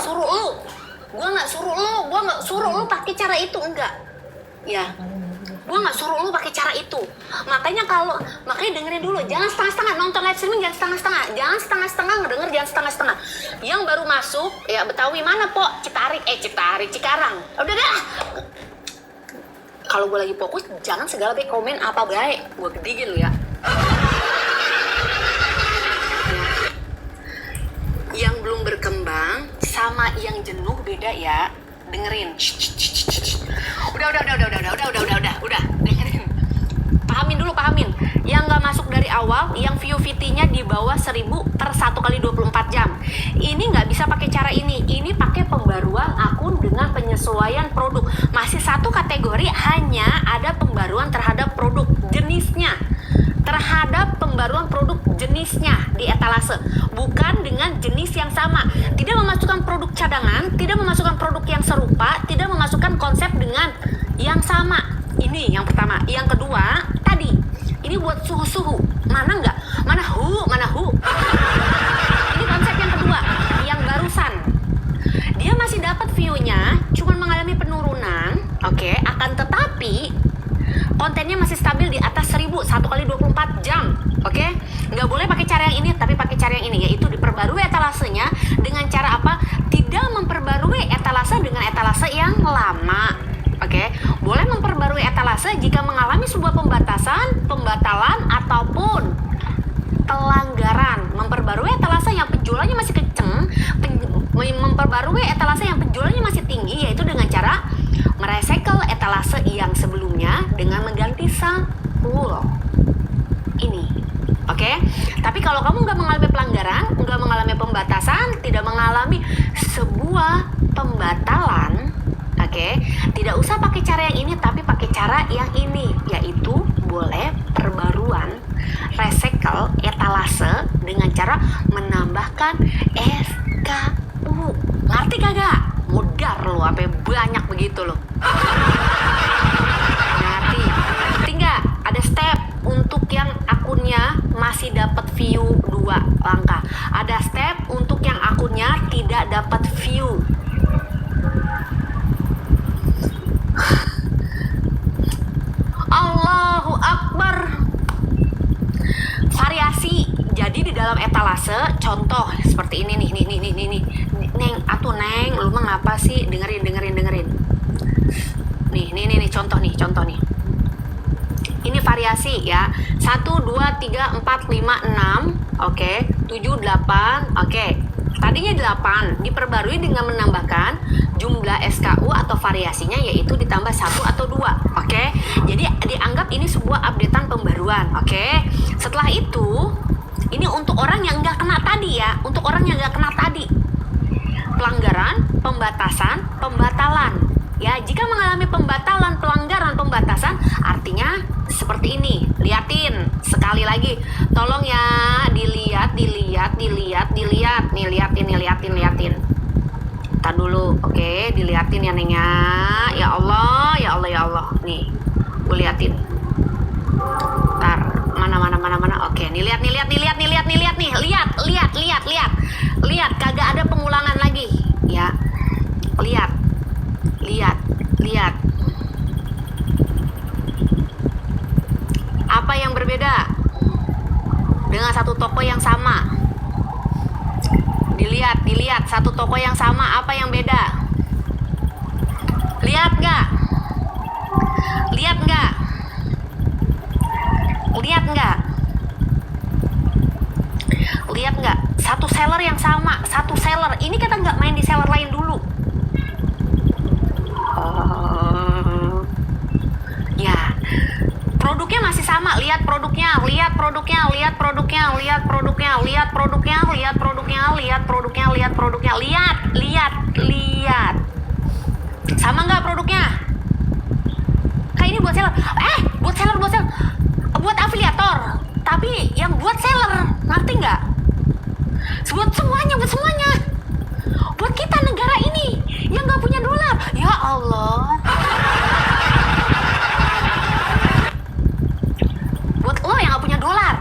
suruh lo pakai cara itu, enggak. Ya, gue nggak suruh lo pakai cara itu. Makanya dengerin dulu. Jangan setengah-setengah nonton live streaming, jangan setengah-setengah ngedenger, jangan setengah-setengah. Yang baru masuk ya Betawi mana Pok? Cikarang. Udah dah. Kalau gue lagi fokus, jangan segala komen apa baik. Gue gedigin lu ya. Yang belum berkembang sama yang jenuh beda ya. Dengerin. Udah. Dengerin. Pahamin. Yang nggak masuk dari awal, yang view VT-nya di bawah 1000 per 1 kali 24 jam. Ini nggak bisa pakai cara ini. Ini pakai pembaruan akun dengan penyesuaian produk. Masih satu kategori, hanya ada pembaruan terhadap produk jenisnya. Di etalase, bukan dengan jenis yang sama. Tidak memasukkan produk cadangan, tidak memasukkan produk yang serupa, tidak memasukkan konsep dengan yang sama. Ini yang pertama. Yang kedua, tadi ini buat suhu. Mana hu. Ini konsep yang kedua, yang barusan. Dia masih dapat view-nya, cuma mengalami penurunan, oke. Akan tetapi kontennya masih stabil di atas 1000 1 kali 24 jam. Oke, nggak boleh pakai cara yang ini, tapi pakai cara yang ini, yaitu diperbarui etalasenya dengan cara apa? Tidak memperbarui etalase dengan etalase yang lama. Oke, boleh memperbarui etalase jika mengalami sebuah pembatalan ataupun pelanggaran. Memperbarui etalase yang penjualannya masih kenceng, memperbarui etalase yang penjualannya masih tinggi, yaitu dengan cara merecycle etalase yang tidak mengalami sebuah pembatalan, oke, tidak usah pakai cara yang ini tapi pakai cara yang ini, yaitu boleh perbaruan recycle etalase dengan cara menambahkan SKU. Ngerti kagak? Mudar lo, apa banyak begitu lo. Ngerti nggak? Ada step untuk yang akunnya masih dapat view 2 langkah. Ada step untuk yang akunnya tidak dapat view. Allahu Akbar. Variasi. Jadi di dalam etalase, contoh seperti ini nih. Neng, Neng, lu mah ngapa sih? Dengerin. Nih, contoh nih. Ini variasi ya. 1, 2, 3, 4, 5, 6. Oke. 7, 8. Oke. Tadinya 8, diperbarui dengan menambahkan jumlah SKU atau variasinya, yaitu ditambah 1 atau 2. Oke. Jadi dianggap ini sebuah updatean pembaruan. Oke. Setelah itu, ini untuk orang yang nggak kena tadi ya. Untuk orang yang nggak kena tadi. Pelanggaran, pembatasan, pembatalan. Ya, jika mengalami pembatalan, pelanggaran, pembatasan, artinya seperti ini. Liatin sekali lagi. Tolong ya, dilihat. Nih, liatin. Tar dulu, oke, diliatin ya Neng ya. Ya Allah. Nih, gue liatin. Tar, mana. Oke, nih lihat. Lihat, kagak ada pengulangan lagi. Ya. Lihat. Apa yang berbeda dengan satu toko yang sama? Dilihat satu toko yang sama, apa yang beda? Lihat nggak? Satu seller yang sama, satu seller. Ini kita nggak main di seller lain dulu. Ya, produknya masih sama. Lihat produknya. Lihat. Sama nggak produknya? Kayak ini buat seller. Buat seller. Buat afiliator. Tapi yang buat seller, ngerti nggak? Buat semuanya. Buat kita negara ini yang nggak punya dolar. Ya Allah. Buat lo yang nggak punya dolar,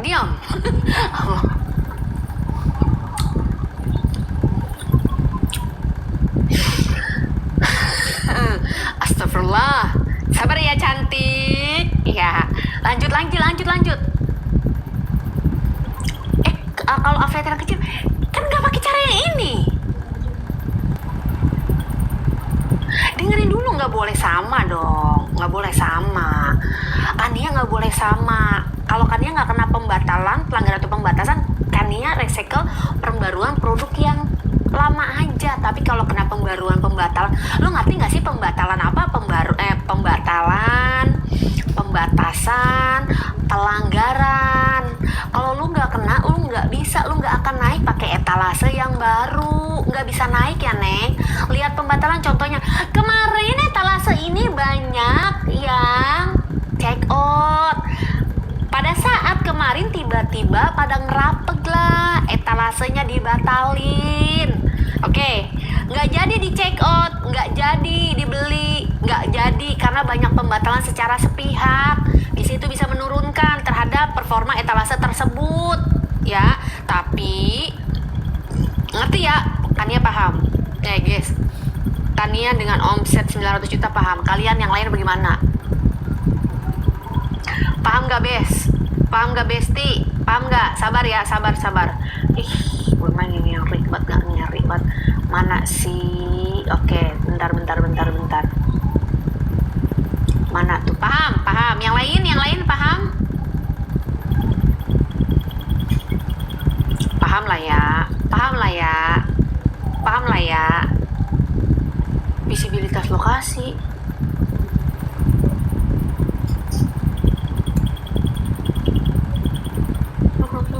diam. Astagfirullah. Sabar ya cantik. Ya, lanjut. Kalau afiliator kecil kan nggak pakai cara yang ini. Dengerin dulu, nggak boleh sama dong. Kania nggak boleh sama. Kalau Kania nggak kena pembatalan, pelanggaran atau pembatasan, Kania recycle pembaruan produk yang lama aja. Tapi kalau kena pembatalan, lo ngerti nggak sih pembatalan apa? Pembatalan, pembatasan, pelanggaran. Kalau lu nggak kena, lu nggak bisa, lu nggak akan naik pakai etalase yang baru. Nggak bisa naik ya Neng. Lihat pembatalan contohnya. Kemarin etalase ini banyak yang check out. Pada saat kemarin tiba-tiba pada ngerapeg lah, etalasenya dibatalin. Oke, nggak jadi di check out, nggak jadi dibeli, nggak jadi karena banyak pembatalan secara sepihak. Di situ bisa menurunkan terhadap performa etalase tersebut, ya. Tapi ngerti ya? Tania paham? Guys, Tania dengan omset 900 juta paham. Kalian yang lain bagaimana? Paham gak Besti? Paham gak? Sabar ya, sabar. Gue main ini yang ribet gak nyari banget. Mana sih? Oke, bentar. Mana tuh? Paham. Yang lain paham? Paham lah ya. Visibilitas lokasi.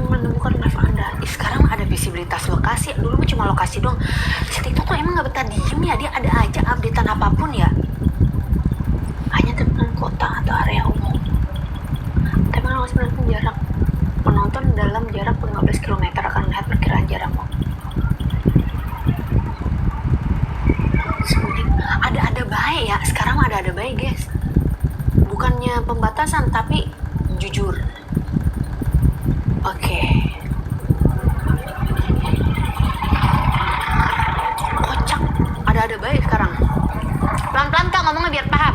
Menemukan live Anda. Sekarang ada visibilitas visibilitas lokasi. Dulu cuma lokasi doang. Si TikTok tuh emang gak betah diem ya, dia ada aja updatean apapun ya. Hanya terkenal kota atau area umum. Tapi kalau sebenarnya jarak penonton dalam jarak 15 km akan melihat perkiraan jarakmu. Ada baik ya, sekarang ada baik guys. Bukannya pembatasan tapi jujur. Oke. Kocak, ada baik sekarang. Pelan-pelan Kak ngomongnya biar paham.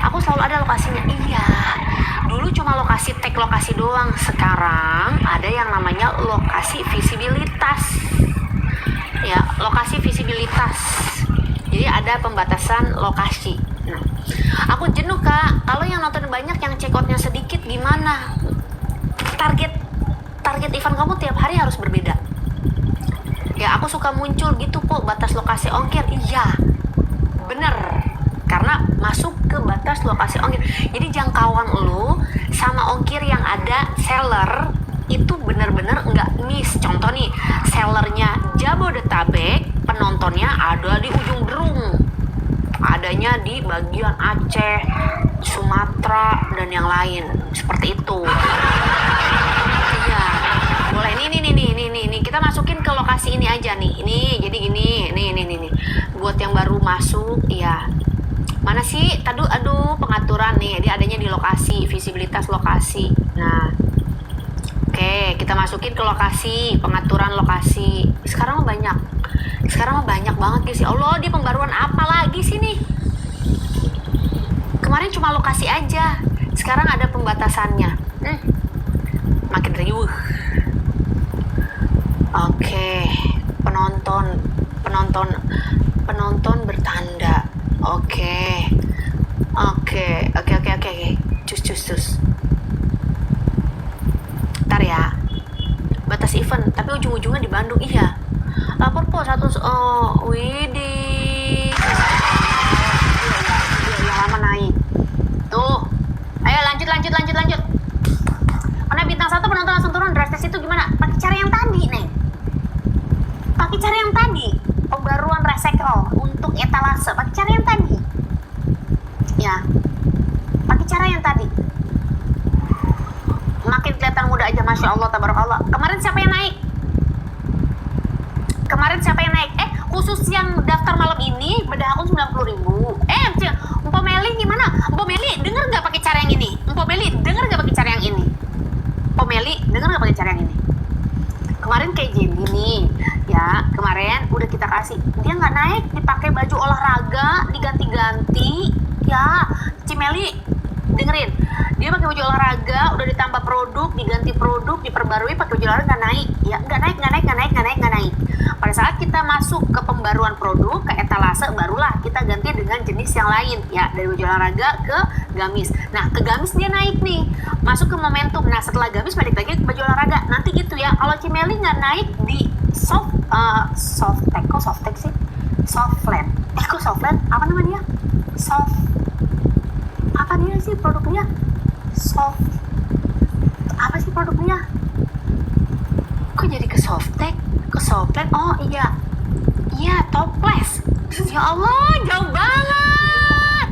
Aku selalu ada lokasinya. Iya. Dulu cuma lokasi tag lokasi doang. Sekarang ada yang namanya lokasi visibilitas. Ya, lokasi visibilitas. Jadi ada pembatasan lokasi. Nah, aku jenuh Kak. Kalau yang nonton banyak, yang check outnya sedikit, gimana? Target event kamu tiap hari harus berbeda. Ya, aku suka muncul gitu kok batas lokasi ongkir. Iya, bener. Karena masuk ke batas lokasi ongkir. Jadi jangkauan lu sama ongkir yang ada seller itu bener-bener nggak miss. Contoh nih, sellernya Jabodetabek, penontonnya ada di ujung Berung, adanya di bagian Aceh, Sumatera, dan yang lain seperti itu. Iya, boleh. Ini kita masukin ke lokasi ini aja nih. Ini jadi gini, nih. Buat yang baru masuk, ya. Mana sih? Aduh, pengaturan nih. Dia adanya di lokasi, visibilitas lokasi. Nah, oke, kita masukin ke lokasi, pengaturan lokasi. Sekarang mah banyak banget guys. Ya Allah, dia pembaruan apa lagi sih nih? Kemarin cuma lokasi aja, sekarang ada pembatasannya. Makin riuh. Oke, penonton bertanda. Oke. Cus. Ntar ya, batas event, tapi ujung-ujungnya di Bandung. Iya, lapor po widih, lama naik tuh. Ayo lanjut. Mana bintang 1 penonton langsung turun drastis itu gimana? Pakai cara yang tadi nih, pembaruan recycle untuk etalase, pakai cara yang tadi ya, makin kelihatan muda aja, masya Allah, tabarakallah. Kemarin siapa yang naik? Khusus yang daftar malam ini bedah akun 90.000. Mpo Meli gimana? Mpo Meli denger nggak pakai cara yang ini? Kemarin kayak Jenny nih, ya kemarin udah kita kasih, dia nggak naik, dipakai baju olahraga, diganti-ganti, ya Cimeli dengerin, dia pakai baju olahraga, udah ditambah produk, diganti produk, diperbarui, pakai baju olahraga, nggak naik. Pada saat kita masuk ke pembaruan produk, ke etalase, barulah kita ganti dengan jenis yang lain, ya dari baju olahraga ke gamis. Nah, ke gamis dia naik nih, masuk ke momentum. Nah, setelah gamis balik lagi ke baju olahraga, nanti gitu ya. Kalau Cimeli nggak naik di softtek sih, softland, apa namanya? Apa dia sih produknya? Apa sih produknya? Kok jadi ke softtek? Ke softland? Oh iya, toples. Ya Allah, jauh banget.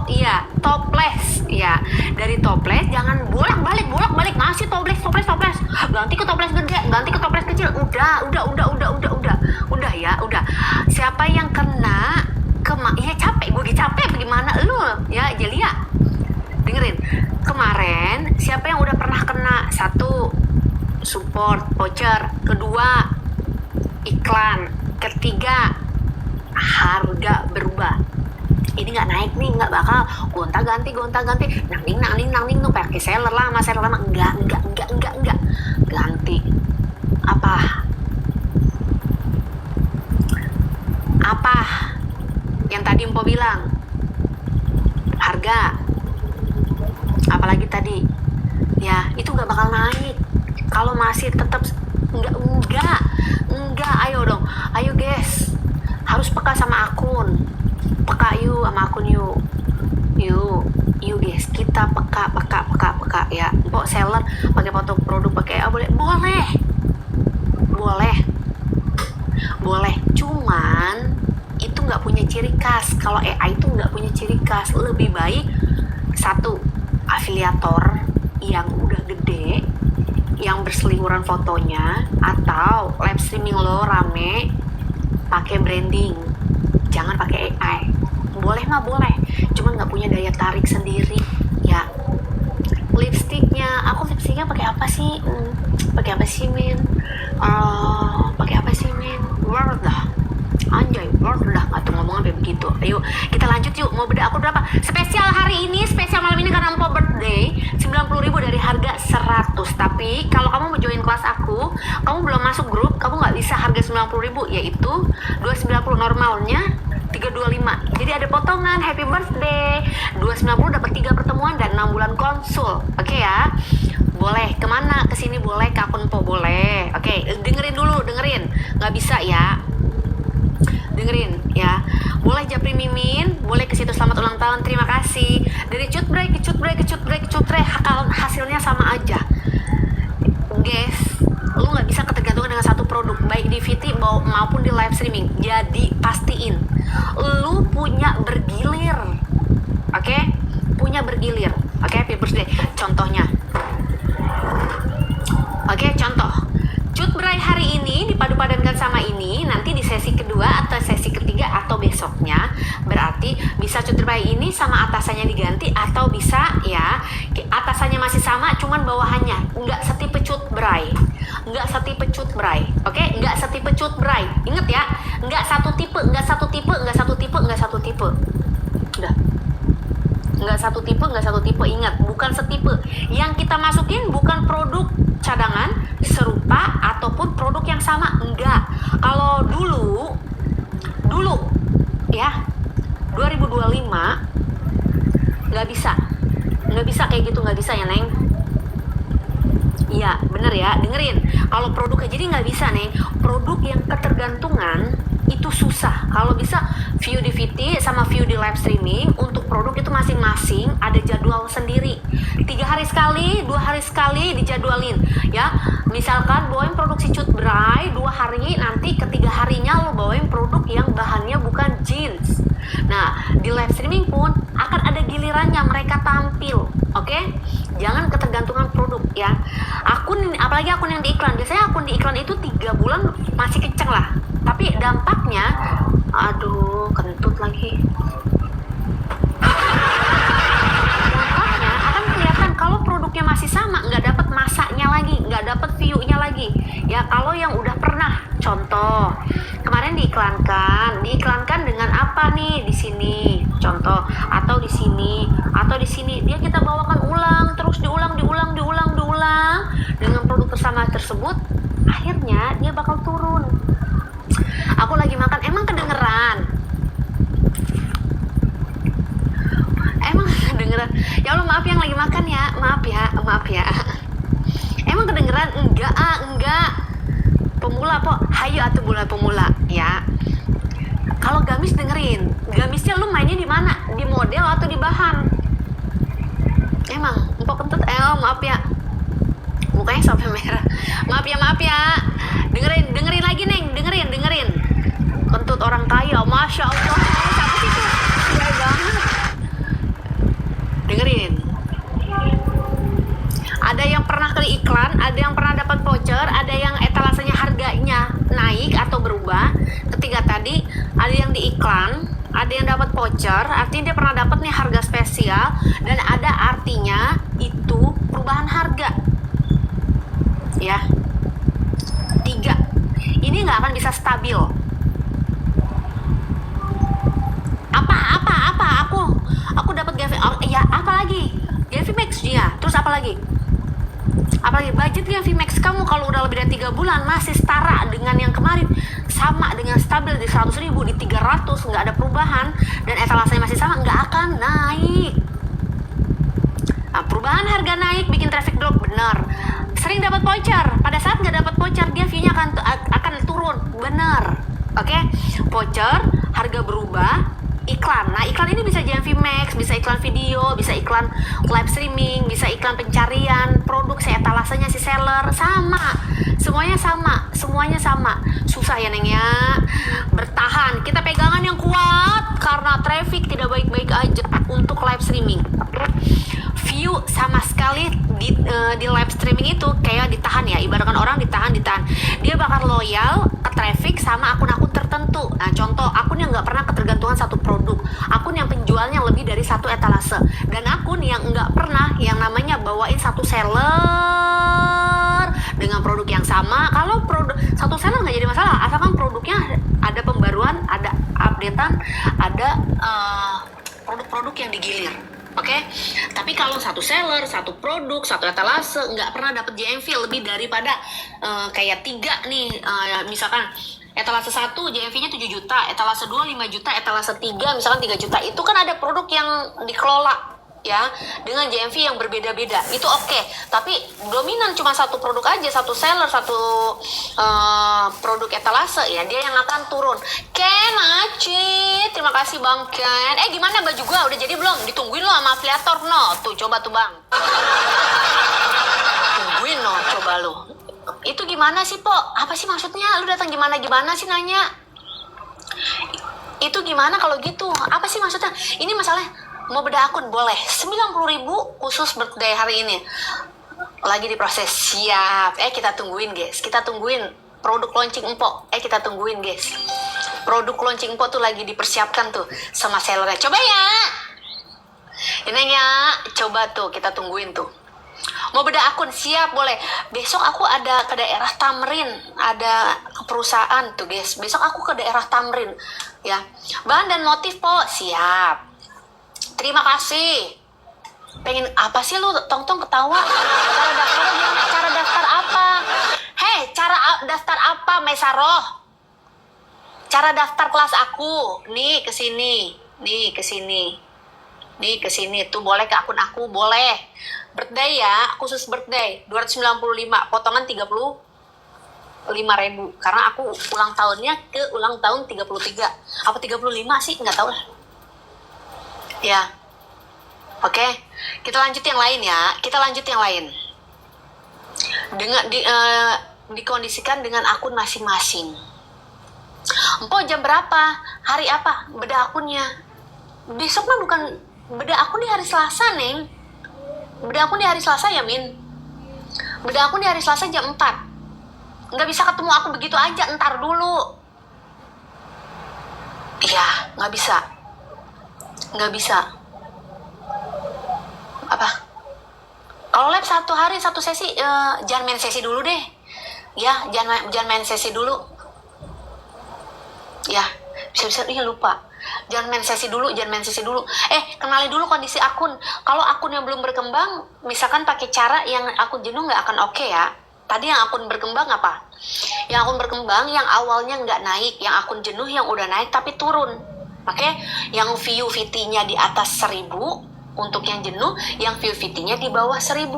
Iya, toples. Ya, dari toples jangan bolak-balik, masih toples. Ganti ke toples gede, ganti ke toples kecil. Udah. Siapa yang kena iya capek, gue capek bagaimana lu ya Jelia, dengerin. Kemarin siapa yang udah pernah kena? 1, support voucher, 2, iklan, 3, harga berubah. Ini nggak naik nih, nggak bakal gonta ganti nang tuh pakai seller lama enggak ganti. Apa yang tadi Mpo bilang, harga, apalagi tadi ya, itu nggak bakal naik kalau masih tetap enggak. Ayo guys, harus peka sama akun, yuk guys, kita peka ya. Mpok seller pakai foto produk pakai boleh, cuman itu nggak punya ciri khas. Kalau AI itu nggak punya ciri khas. Lebih baik satu, afiliator yang udah gede, yang berseliweran fotonya, atau live streaming lo rame pakai branding, jangan pakai AI. Boleh mah boleh, cuman nggak punya daya tarik sendiri ya. Lipstiknya pakai apa sih? Pakai apa sih Min? Word dah. Anjay, word dah. Atau ngomong sampai begitu. Ayo kita lanjut yuk. Mau beda aku berapa? Spesial hari ini, spesial malam ini karena Empo birthday, 90.000 dari harga 100. Tapi kalau kamu mau join kelas aku, kamu belum masuk grup, kamu nggak bisa harga 90.000, yaitu 290 normalnya 325. Jadi ada potongan. Happy birthday. 290 dapat 3 pertemuan dan 6 bulan konsul. Oke ya. Boleh kemana? Kesini boleh, ke akun Po boleh. Oke, dengerin dulu, dengerin. Nggak bisa ya. Dengerin ya. Boleh Japri Mimin, boleh ke situ selamat ulang tahun, terima kasih. Dari cutbray ke cutbray, hasilnya sama aja. Guys, lu nggak bisa ketergantungan dengan satu produk, baik di VT maupun di live streaming. Jadi pastiin lu punya bergilir. Oke? Punya bergilir. Oke, happy birthday. Contohnya. Oke, contoh. Cutbray hari ini dipadu-padankan sama ini, nanti di sesi kedua atau sesi ketiga atau besoknya, berarti bisa cutbray ini sama atasannya diganti, atau bisa ya atasannya masih sama cuman bawahannya nggak setipe cutbray. Oke, nggak setipe cutbray. Ingat ya, nggak satu tipe. Udah. Nggak satu tipe, ingat, bukan setipe. Yang kita masukin bukan produk cadangan serupa ataupun produk yang sama, enggak. Kalau dulu ya 2025 nggak bisa kayak gitu, nggak bisa ya Neng. Iya bener ya, dengerin. Kalau produknya jadi nggak bisa Neng. Produk yang ketergantungan itu susah. Kalau bisa view di VT sama view di live streaming, untuk produk itu masing-masing ada jadwal sendiri. 3 hari sekali, 2 hari sekali dijadwalin ya. Misalkan bawain produksi cutbray 2 hari, nanti ketiga harinya lo bawain produk yang bahannya bukan jeans. Nah di live streaming pun akan ada gilirannya mereka tampil. Oke? Jangan ketergantungan produk ya. Apalagi akun yang di iklan. Biasanya akun di iklan itu 3 bulan masih kenceng lah. Tapi dampaknya, aduh kentut lagi. Dampaknya akan kelihatan kalau produknya masih sama, nggak dapat masanya lagi, nggak dapat view-nya lagi. Ya kalau yang udah pernah, contoh kemarin diiklankan dengan apa nih di sini, contoh, atau di sini, dia kita bawakan ulang, terus diulang dengan produk tersebut, akhirnya dia bakal turun. Aku lagi makan, emang kedengeran? Ya Allah, maaf yang lagi makan ya, maaf ya. Emang kedengeran? Enggak. Pemula po, hayu atau bulan pemula ya. Kalau gamis dengerin, gamisnya lu mainnya di mana? Di model atau di bahan? Emang, empok kentut, maaf ya. Mukanya sampai merah. Maaf ya. Dengerin lagi Neng, dengerin. Kentut orang kaya, Masya Allah. Siapa sih tuh? Kaya banget. Dengerin. Ada yang pernah kali iklan, ada yang pernah dapat voucher, ada yang etalasenya harganya naik atau berubah. Ketiga tadi, ada yang di iklan, ada yang dapat voucher, artinya dia pernah dapat nih harga spesial, dan ada artinya itu perubahan harga. Ya. 3. Ini nggak akan bisa stabil. Aku dapat ya apa lagi? Gavimax ya. Terus apa lagi? Budget Gavimax kamu kalau udah lebih dari 3 bulan masih setara dengan yang kemarin, sama dengan stabil di 100.000, di 300, nggak ada perubahan, dan etalasenya masih sama, nggak akan naik. Nah, perubahan harga naik bikin traffic drop, benar. Sering dapat voucher, pada saat nggak dapat voucher dia view-nya akan turun, benar. Oke? Voucher, harga berubah, iklan. Nah, iklan ini bisa JMV Max, bisa iklan video, bisa iklan live streaming, bisa iklan pencarian produk, si etalasenya si seller, sama. Semuanya sama. Susah ya, Neng ya. Bertahan. Kita pegangan yang kuat karena traffic tidak baik-baik aja untuk live streaming. View sama sekali di live streaming itu kayak ditahan ya, ibaratkan orang ditahan, dia bakal loyal ke traffic sama akun-akun tertentu. Nah, contoh akun yang nggak pernah ketergantungan satu produk, akun yang penjualnya lebih dari satu etalase, dan akun yang nggak pernah yang namanya bawain satu seller dengan produk yang sama. Kalau produk satu seller nggak jadi masalah, asalkan produknya ada pembaruan, ada updatean, ada produk-produk yang digilir. Oke, tapi kalau satu seller, satu produk, satu etalase nggak pernah dapat JMV lebih daripada kayak 3 nih, misalkan etalase 1 JMV-nya 7 juta, etalase 2 5 juta, etalase 3 misalkan 3 juta, itu kan ada produk yang dikelola ya dengan JMV yang berbeda-beda, itu oke. Tapi dominan cuma satu produk aja, satu seller, satu produk etalase, ya dia yang akan turun. Ken Aci, terima kasih Bang Ken. Gimana baju gua udah jadi belum? Ditungguin lo sama afiliator no. Tuh coba tuh Bang. Tungguin no, coba lo. Itu gimana sih, Po? Apa sih maksudnya? Lu datang gimana sih nanya? Itu gimana kalau gitu? Apa sih maksudnya? Ini masalahnya mau beda akun boleh 90.000 khusus birthday hari ini, lagi diproses. Siap. Kita tungguin guys, kita tungguin produk launching Empo. Kita tungguin guys, produk launching Empo tuh lagi dipersiapkan tuh sama sellernya. Coba ya ini ya, coba tuh kita tungguin tuh. Mau beda akun, siap, boleh. Besok aku ada ke daerah Tamrin, ada perusahaan tuh guys, besok aku ke daerah Tamrin ya. Bahan dan motif Po, siap. Terima kasih. Pengen apa sih lu, tong-tong ketawa? Cara daftar apa? Cara daftar apa, Mesaroh? Cara daftar kelas aku. Nih ke sini. Tuh boleh ke akun aku, boleh. Birthday ya, khusus birthday 295, potongan 35.000 karena aku ulang tahunnya ke ulang tahun 33. Apa 35 sih? Nggak tahu lah. Ya, oke. Kita lanjut yang lain ya. Dengan dikondisikan dengan akun masing-masing. Empo jam berapa? Hari apa? Beda akunnya. Besok mah bukan beda akun di hari Selasa, Neng. Beda akun di hari Selasa ya, Min. Beda akun di hari Selasa jam 4. Nggak bisa ketemu aku begitu aja, ntar dulu. Iya, nggak bisa. Apa? Kalau live satu hari satu sesi, jangan main sesi dulu deh. Ya, jangan main sesi dulu. Ya, bisa-bisa lupa. Jangan main sesi dulu. Kenali dulu kondisi akun. Kalau akun yang belum berkembang, misalkan pakai cara yang akun jenuh nggak akan oke ya. Tadi yang akun berkembang apa? Yang akun berkembang yang awalnya nggak naik, yang akun jenuh yang udah naik tapi turun. Oke, yang view VT-nya di atas 1.000 untuk yang jenuh, yang view VT-nya di bawah 1.000.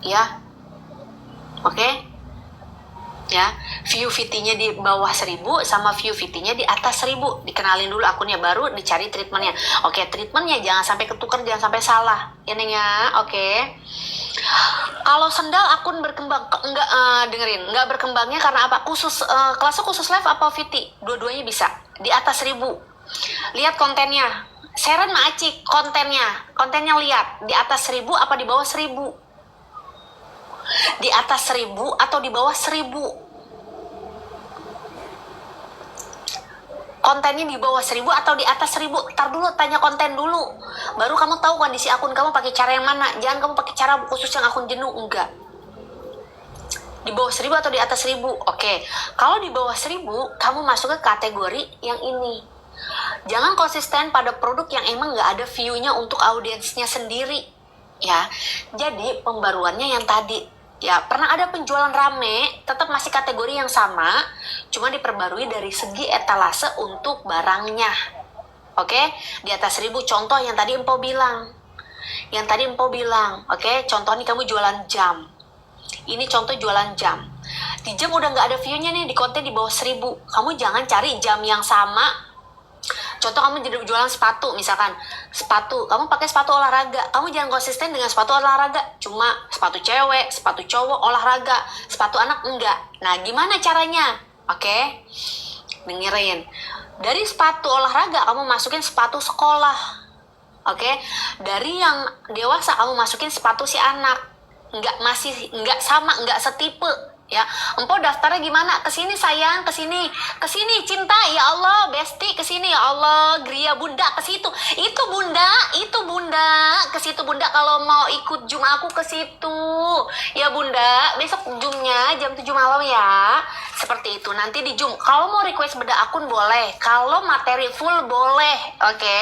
Ya. Oke. Ya, view VT-nya di bawah 1.000 sama view VT-nya di atas 1.000. Dikenalin dulu akunnya, baru dicari treatmentnya. Oke, treatmentnya jangan sampai ketukar, jangan sampai salah. Ya, Neng ya. Oke. Kalau sendal akun berkembang, enggak berkembangnya karena apa? Kelasnya khusus live apa VT? Dua-duanya bisa. Di atas 1.000. Lihat kontennya. Seren Ma Acik, kontennya lihat di atas 1.000 apa di bawah 1.000? Di atas 1.000 atau di bawah 1.000? Kontennya di bawah 1.000 atau di atas 1.000? Ntar dulu, tanya konten dulu, baru kamu tahu kondisi akun kamu pakai cara yang mana. Jangan kamu pakai cara khusus yang akun jenuh, enggak. Di bawah 1.000 atau di atas 1.000? Oke. Kalau di bawah 1.000, kamu masuk ke kategori yang ini. Jangan konsisten pada produk yang emang nggak ada view-nya untuk audiensnya sendiri. Ya, jadi pembaruannya yang tadi. Ya, pernah ada penjualan rame, tetap masih kategori yang sama, cuma diperbarui dari segi etalase untuk barangnya. Oke, di atas 1.000, contoh yang tadi Empo bilang. Oke, contoh nih kamu jualan jam. Ini contoh jualan jam. Di jam udah nggak ada view-nya nih, di konten di bawah 1.000. Kamu jangan cari jam yang sama Contoh kamu jadi jualan sepatu, misalkan sepatu, kamu pakai sepatu olahraga, kamu jangan konsisten dengan sepatu olahraga, cuma sepatu cewek, sepatu cowok olahraga, sepatu anak enggak. Nah, gimana caranya? Oke, dengerin. Dari sepatu olahraga kamu masukin sepatu sekolah. Oke, dari yang dewasa kamu masukin sepatu si anak, nggak sama, nggak setipe, ya. Empo daftarnya gimana? Kesini sayang, kesini cinta, ya Allah, besti, kesini ya Allah, Gria bunda ke situ, itu bunda, ke situ bunda kalau mau ikut Zoom aku ke situ, ya bunda, besok Zoomnya jam 7 malam ya. Seperti itu, nanti di Zoom. Kalau mau request beda akun boleh, kalau materi full boleh, oke?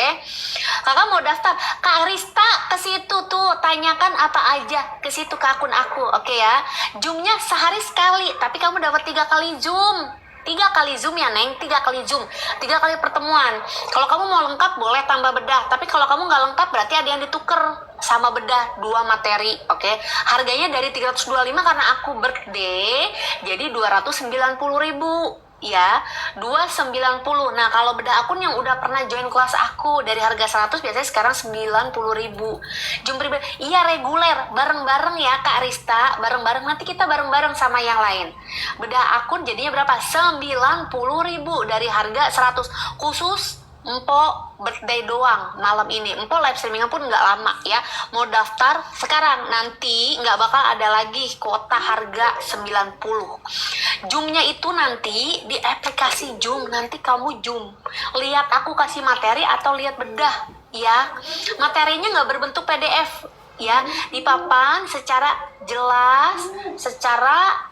Kakak mau daftar, Kak Rista ke situ tuh, tanyakan apa aja ke situ ke akun aku, oke ya? Zoomnya sehari sekali, tapi kamu dapat 3 kali Zoom. 3 kali Zoom ya Neng, 3 kali Zoom, 3 kali pertemuan. Kalau kamu mau lengkap boleh tambah bedah, tapi kalau kamu nggak lengkap berarti ada yang dituker sama bedah 2 materi, oke? Harganya dari 325 karena aku birthday, jadi 290.000. Ya, 290. Nah, kalau bedah akun yang udah pernah join kelas aku dari harga 100 biasanya sekarang 90.000. Zoom pribadi, iya reguler, bareng-bareng ya Kak Rista, bareng-bareng, nanti kita bareng-bareng sama yang lain. Bedah akun jadinya berapa? 90.000 dari harga 100. Khusus Empo birthday doang malam ini. Empo live streamingnya pun nggak lama ya. Mau daftar sekarang, nanti nggak bakal ada lagi kuota harga 90. Zoomnya itu nanti di aplikasi Zoom. Nanti kamu Zoom, lihat aku kasih materi atau lihat bedah ya. Materinya nggak berbentuk PDF ya, dipapan secara jelas, secara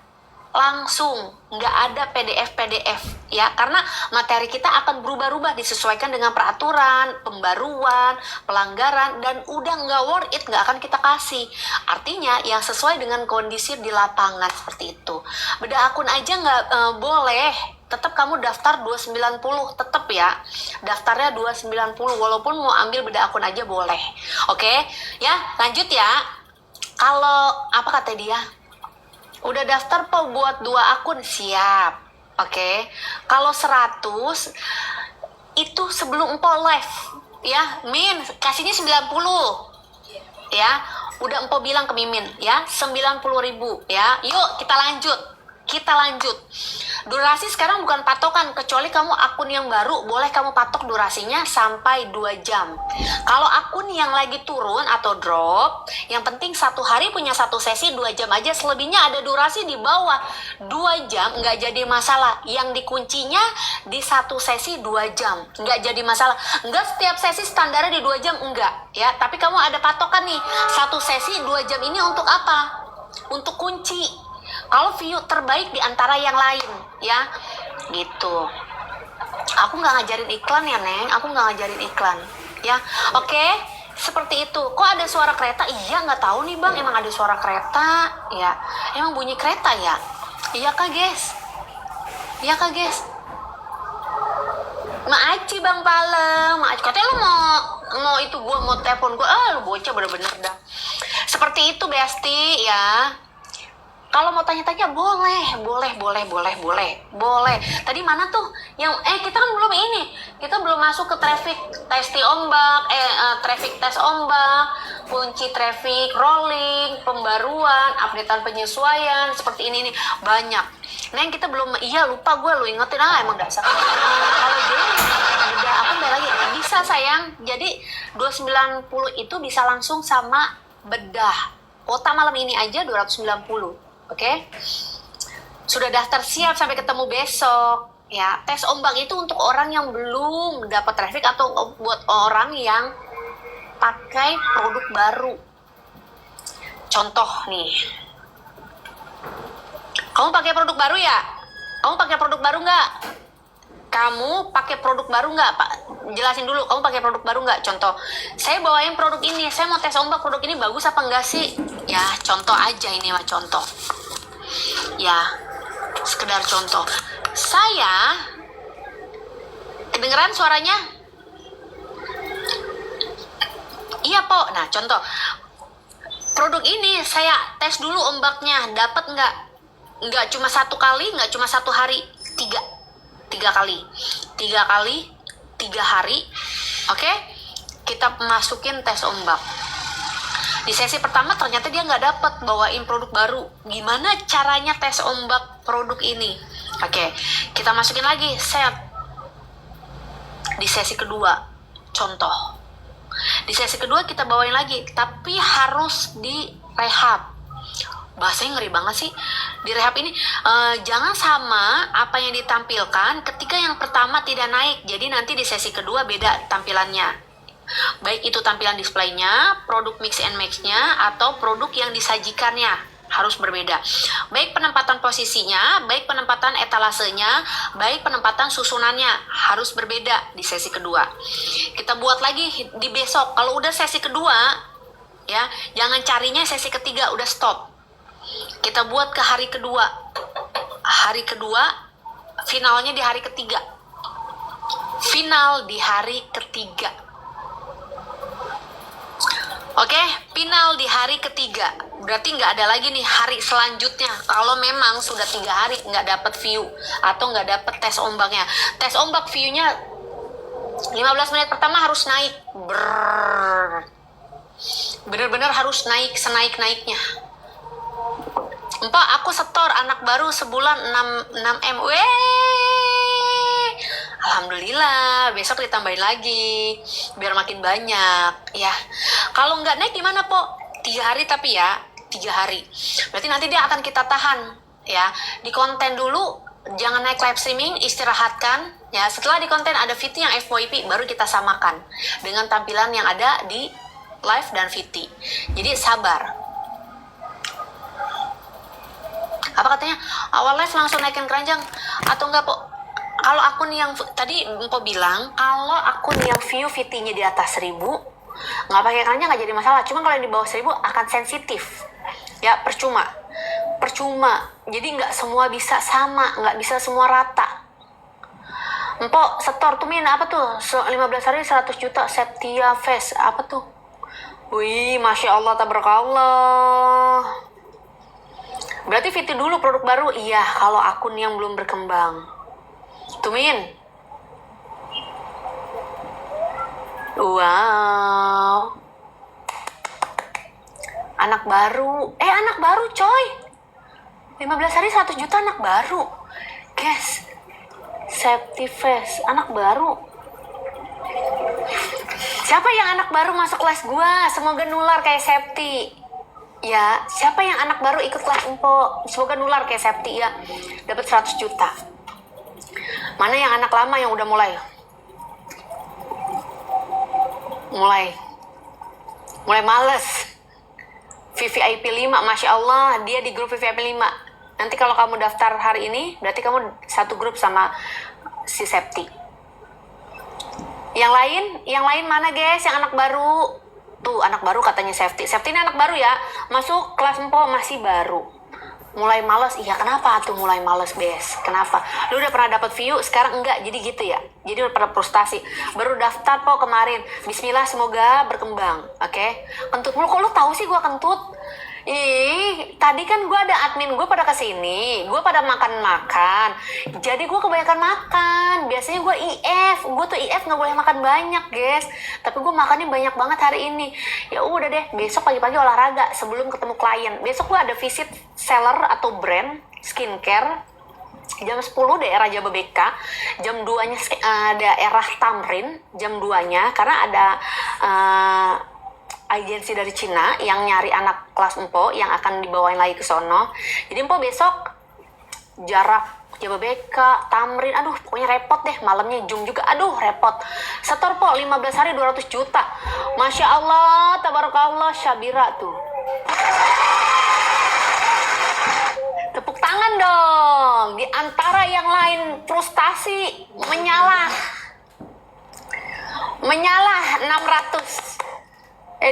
langsung, nggak ada PDF ya, karena materi kita akan berubah-ubah disesuaikan dengan peraturan, pembaruan, pelanggaran, dan udah nggak worth it, nggak akan kita kasih. Artinya yang sesuai dengan kondisi di lapangan seperti itu. Beda akun aja nggak boleh, tetap kamu daftar 290, tetap ya, daftarnya 290 walaupun mau ambil beda akun aja boleh. Oke ya, lanjut ya. Kalau apa kata dia? Udah daftar po buat 2 akun? Siap. Oke. Kalau 100 itu sebelum Empo live ya. Min, kasihnya 90. Ya. Udah Empo bilang ke Mimin ya, 90.000 ya. Yuk kita lanjut. Durasi sekarang bukan patokan, kecuali kamu akun yang baru boleh kamu patok durasinya sampai 2 jam. Kalau akun yang lagi turun atau drop, yang penting 1 hari punya 1 sesi 2 jam aja, selebihnya ada durasi di bawah 2 jam nggak jadi masalah. Yang dikuncinya di 1 sesi 2 jam nggak jadi masalah. Nggak setiap sesi standarnya di 2 jam, enggak ya, tapi kamu ada patokan nih, 1 sesi 2 jam ini untuk apa? Untuk kunci. Kalau view terbaik di antara yang lain ya, gitu. Aku nggak ngajarin iklan ya Neng, aku nggak ngajarin iklan ya. Oke, seperti itu. Kok ada suara kereta? Iya, nggak tahu nih Bang, emang ada suara kereta ya, emang bunyi kereta ya. Iya kak guys. Maaci Bang Palem, maaci. Katanya lu mau itu, gua mau telepon gua. Lu bocah bener-bener dah. Seperti itu Besti ya. Kalau mau tanya-tanya boleh. Tadi mana tuh yang kita kan belum ini. Kita belum masuk ke traffic test ombak, traffic test ombak, kunci traffic rolling, pembaruan, updatean penyesuaian seperti ini nih. Banyak. Neng kita belum, iya lupa gue, lu ingetin emang dasar. Kalau jadi udah aku balik lagi bisa sayang. Jadi 290 itu bisa langsung sama bedah. Kuota malam ini aja 290. Oke, sudah daftar siap sampai ketemu besok ya. Tes ombak itu untuk orang yang belum dapat traffic atau buat orang yang pakai produk baru. Contoh nih, kamu pakai produk baru ya? Kamu pakai produk baru nggak? Pak? Jelasin dulu, kamu pakai produk baru nggak? Contoh, saya bawain produk ini, saya mau tes ombak produk ini bagus apa enggak sih? Ya, contoh aja ini mah contoh. Ya, sekedar contoh. Saya kedengeran suaranya? Iya, Po. Nah, contoh. Produk ini saya tes dulu ombaknya, dapat nggak? Nggak cuma 1 kali, nggak cuma 1 hari, 3 kali. 3 hari. Oke, kita masukin tes ombak. Di sesi pertama ternyata dia nggak dapet bawain produk baru. Gimana caranya tes ombak produk ini? Oke, kita masukin lagi set. Di sesi kedua, contoh. Di sesi kedua kita bawain lagi, tapi harus di rehab. Bahasanya ngeri banget sih. Di rehab ini jangan sama apa yang ditampilkan ketika yang pertama tidak naik. Jadi nanti di sesi kedua beda tampilannya. Baik itu tampilan displaynya, produk mix and match-nya, atau produk yang disajikannya harus berbeda. Baik penempatan posisinya, baik penempatan etalasenya, baik penempatan susunannya harus berbeda di sesi kedua. Kita buat lagi di besok. Kalau udah sesi kedua, ya jangan carinya sesi ketiga, udah stop. Kita buat ke hari kedua. Hari kedua, finalnya di hari ketiga. Final di hari ketiga. Oke, final di hari ketiga. Berarti nggak ada lagi nih hari selanjutnya. Kalau memang sudah 3 hari nggak dapat view atau nggak dapat tes ombaknya. Tes ombak view-nya 15 menit pertama harus naik. Bener-bener harus naik senaik-naiknya. Mbak, aku setor anak baru sebulan 6M. Alhamdulillah, besok ditambahin lagi biar makin banyak ya. Kalau nggak naik gimana, Po? 3 hari tapi ya, 3 hari. Berarti nanti dia akan kita tahan ya. Di konten dulu, jangan naik live streaming, istirahatkan ya. Setelah di konten ada VT yang FYP, baru kita samakan dengan tampilan yang ada di live dan VT. Jadi sabar. Apa katanya? Awal live langsung naikin keranjang atau enggak, Po? Kalau akun yang tadi Mpo bilang, kalau akun yang view VT-nya di atas 1000, nggak pakai keranjang nggak jadi masalah. Cuma kalau di bawah 1000 akan sensitif. Ya, percuma. Jadi nggak semua bisa sama, nggak bisa semua rata. Mpo setor tuh Min, apa tuh? 15 hari 100 juta Septia Face, apa tuh? Wih, Masya Allah, tabarakallah. Berarti VT dulu produk baru? Iya, kalau akun yang belum berkembang. Tumin. Wow. Anak baru coy. 15 hari 100 juta anak baru. Guys, Safety Face, anak baru. Siapa yang anak baru masuk kelas gua? Semoga nular kayak Safety. Ya, siapa yang anak baru ikut kelas Empo? Semoga nular kayak Safety ya. Dapat 100 juta. Mana yang anak lama yang udah mulai males. VVIP 5, Masya Allah, dia di grup VVIP 5. Nanti kalau kamu daftar hari ini, berarti kamu satu grup sama si Septi. Yang lain mana guys, yang anak baru? Tuh, anak baru katanya Septi. Septi ini anak baru ya, masuk kelas Empo masih baru. Mulai males, iya kenapa tuh mulai males Bes? Kenapa? Lu udah pernah dapat view, sekarang enggak, jadi gitu ya? Jadi udah pernah frustasi. Baru daftar Po kemarin. Bismillah, semoga berkembang, oke? Kentut mulu, kok lu tahu sih gua kentut? Ih, tadi kan gue ada admin gue pada kesini, gue pada makan-makan, jadi gue kebanyakan makan. Biasanya gue tuh IF nggak boleh makan banyak guys, tapi gue makannya banyak banget hari ini. Ya udah deh, besok pagi-pagi olahraga sebelum ketemu klien. Besok gue ada visit seller atau brand skincare jam 10 daerah Jababeka, jam 2-nya daerah Tamrin, jam 2-nya karena ada agensi dari Cina yang nyari anak kelas Empo yang akan dibawain lagi ke sono. Jadi Empo besok jarak Jababeka, Tamrin, aduh pokoknya repot deh. Malamnya Jum juga, aduh repot. Setor Po 15 hari 200 juta. Masya Allah, tabarakallah, Syabira tuh. Tepuk tangan dong. Di antara yang lain frustasi, menyalah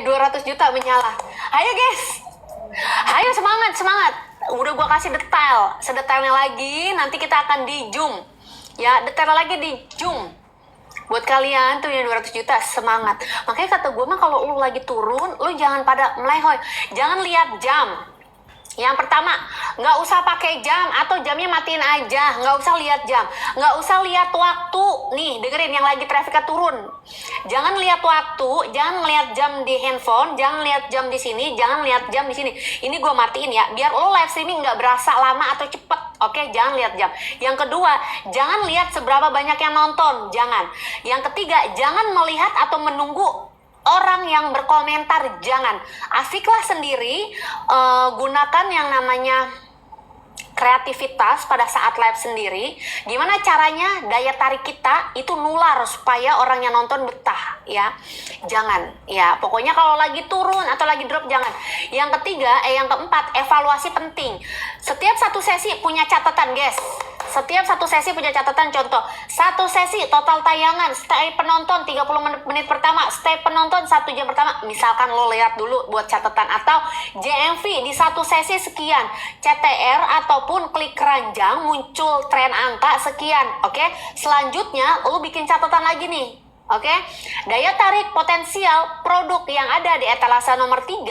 200 juta menyala. Ayo guys, ayo semangat. Udah gua kasih detail, sedetailnya lagi. Nanti kita akan di Zoom ya, detail lagi di Zoom. Buat kalian tuh yang 200 juta, semangat. Makanya kata gue mah kalau lu lagi turun, lu jangan pada melehoy. Jangan lihat jam. Yang pertama, nggak usah pakai jam atau jamnya matiin aja, nggak usah lihat jam, nggak usah lihat waktu. Nih, dengerin yang lagi trafficnya turun. Jangan lihat waktu, jangan lihat jam di handphone, jangan lihat jam di sini, jangan lihat jam di sini. Ini gue matiin ya, biar lo live streaming nggak berasa lama atau cepet. Oke, jangan lihat jam. Yang kedua, jangan lihat seberapa banyak yang nonton, jangan. Yang ketiga, jangan melihat atau menunggu orang yang berkomentar, jangan. Asiklah sendiri, gunakan yang namanya kreativitas pada saat live sendiri. Gimana caranya daya tarik kita itu nular supaya orang yang nonton betah, ya. Jangan, ya. Pokoknya kalau lagi turun atau lagi drop jangan. Yang ketiga, yang keempat, evaluasi penting. Setiap satu sesi punya catatan, guys. Setiap satu sesi punya catatan. Contoh, satu sesi total tayangan, stay penonton 30 menit pertama, stay penonton 1 jam pertama. Misalkan lo lihat dulu buat catatan. Atau JMV di satu sesi sekian, CTR ataupun klik keranjang muncul tren angka sekian. Oke, selanjutnya lo bikin catatan lagi nih. Oke, daya tarik potensial produk yang ada di etalase nomor 3,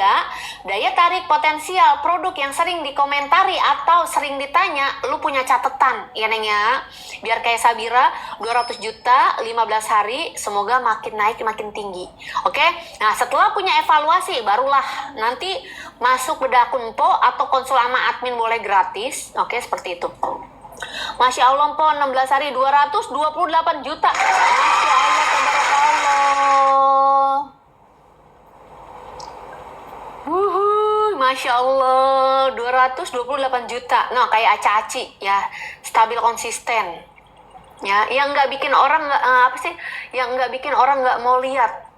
daya tarik potensial produk yang sering dikomentari atau sering ditanya, lu punya catatan, ya Neng ya. Biar kayak Sabira, 200 juta, 15 hari, semoga makin naik, makin tinggi. Oke, nah setelah punya evaluasi, barulah nanti masuk bedah akun Empo atau konsul sama admin boleh gratis. Oke, seperti itu. Masya Allah, Empo 16 hari 228 juta. Masya Allah, tabarakallah. Masya Allah, 228 juta. Nah, kayak Aca-Aci ya, stabil konsisten. Ya, yang nggak bikin orang yang nggak bikin orang nggak mau lihat.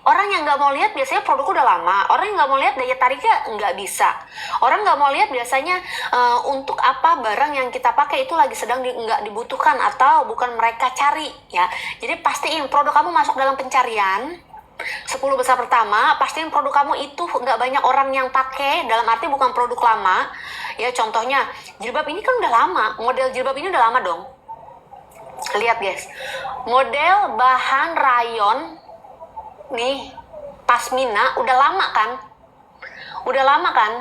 Orang yang nggak mau lihat biasanya produknya udah lama. Orang yang nggak mau lihat daya tariknya nggak bisa. Orang nggak mau lihat biasanya untuk apa barang yang kita pakai itu lagi sedang nggak dibutuhkan atau bukan mereka cari, ya. Jadi pastiin produk kamu masuk dalam pencarian 10 besar pertama. Pastiin produk kamu itu nggak banyak orang yang pakai, dalam arti bukan produk lama. Ya, contohnya jilbab ini kan udah lama, model jilbab ini udah lama dong. Lihat guys, model bahan rayon nih, pasmina udah lama kan? Udah lama kan?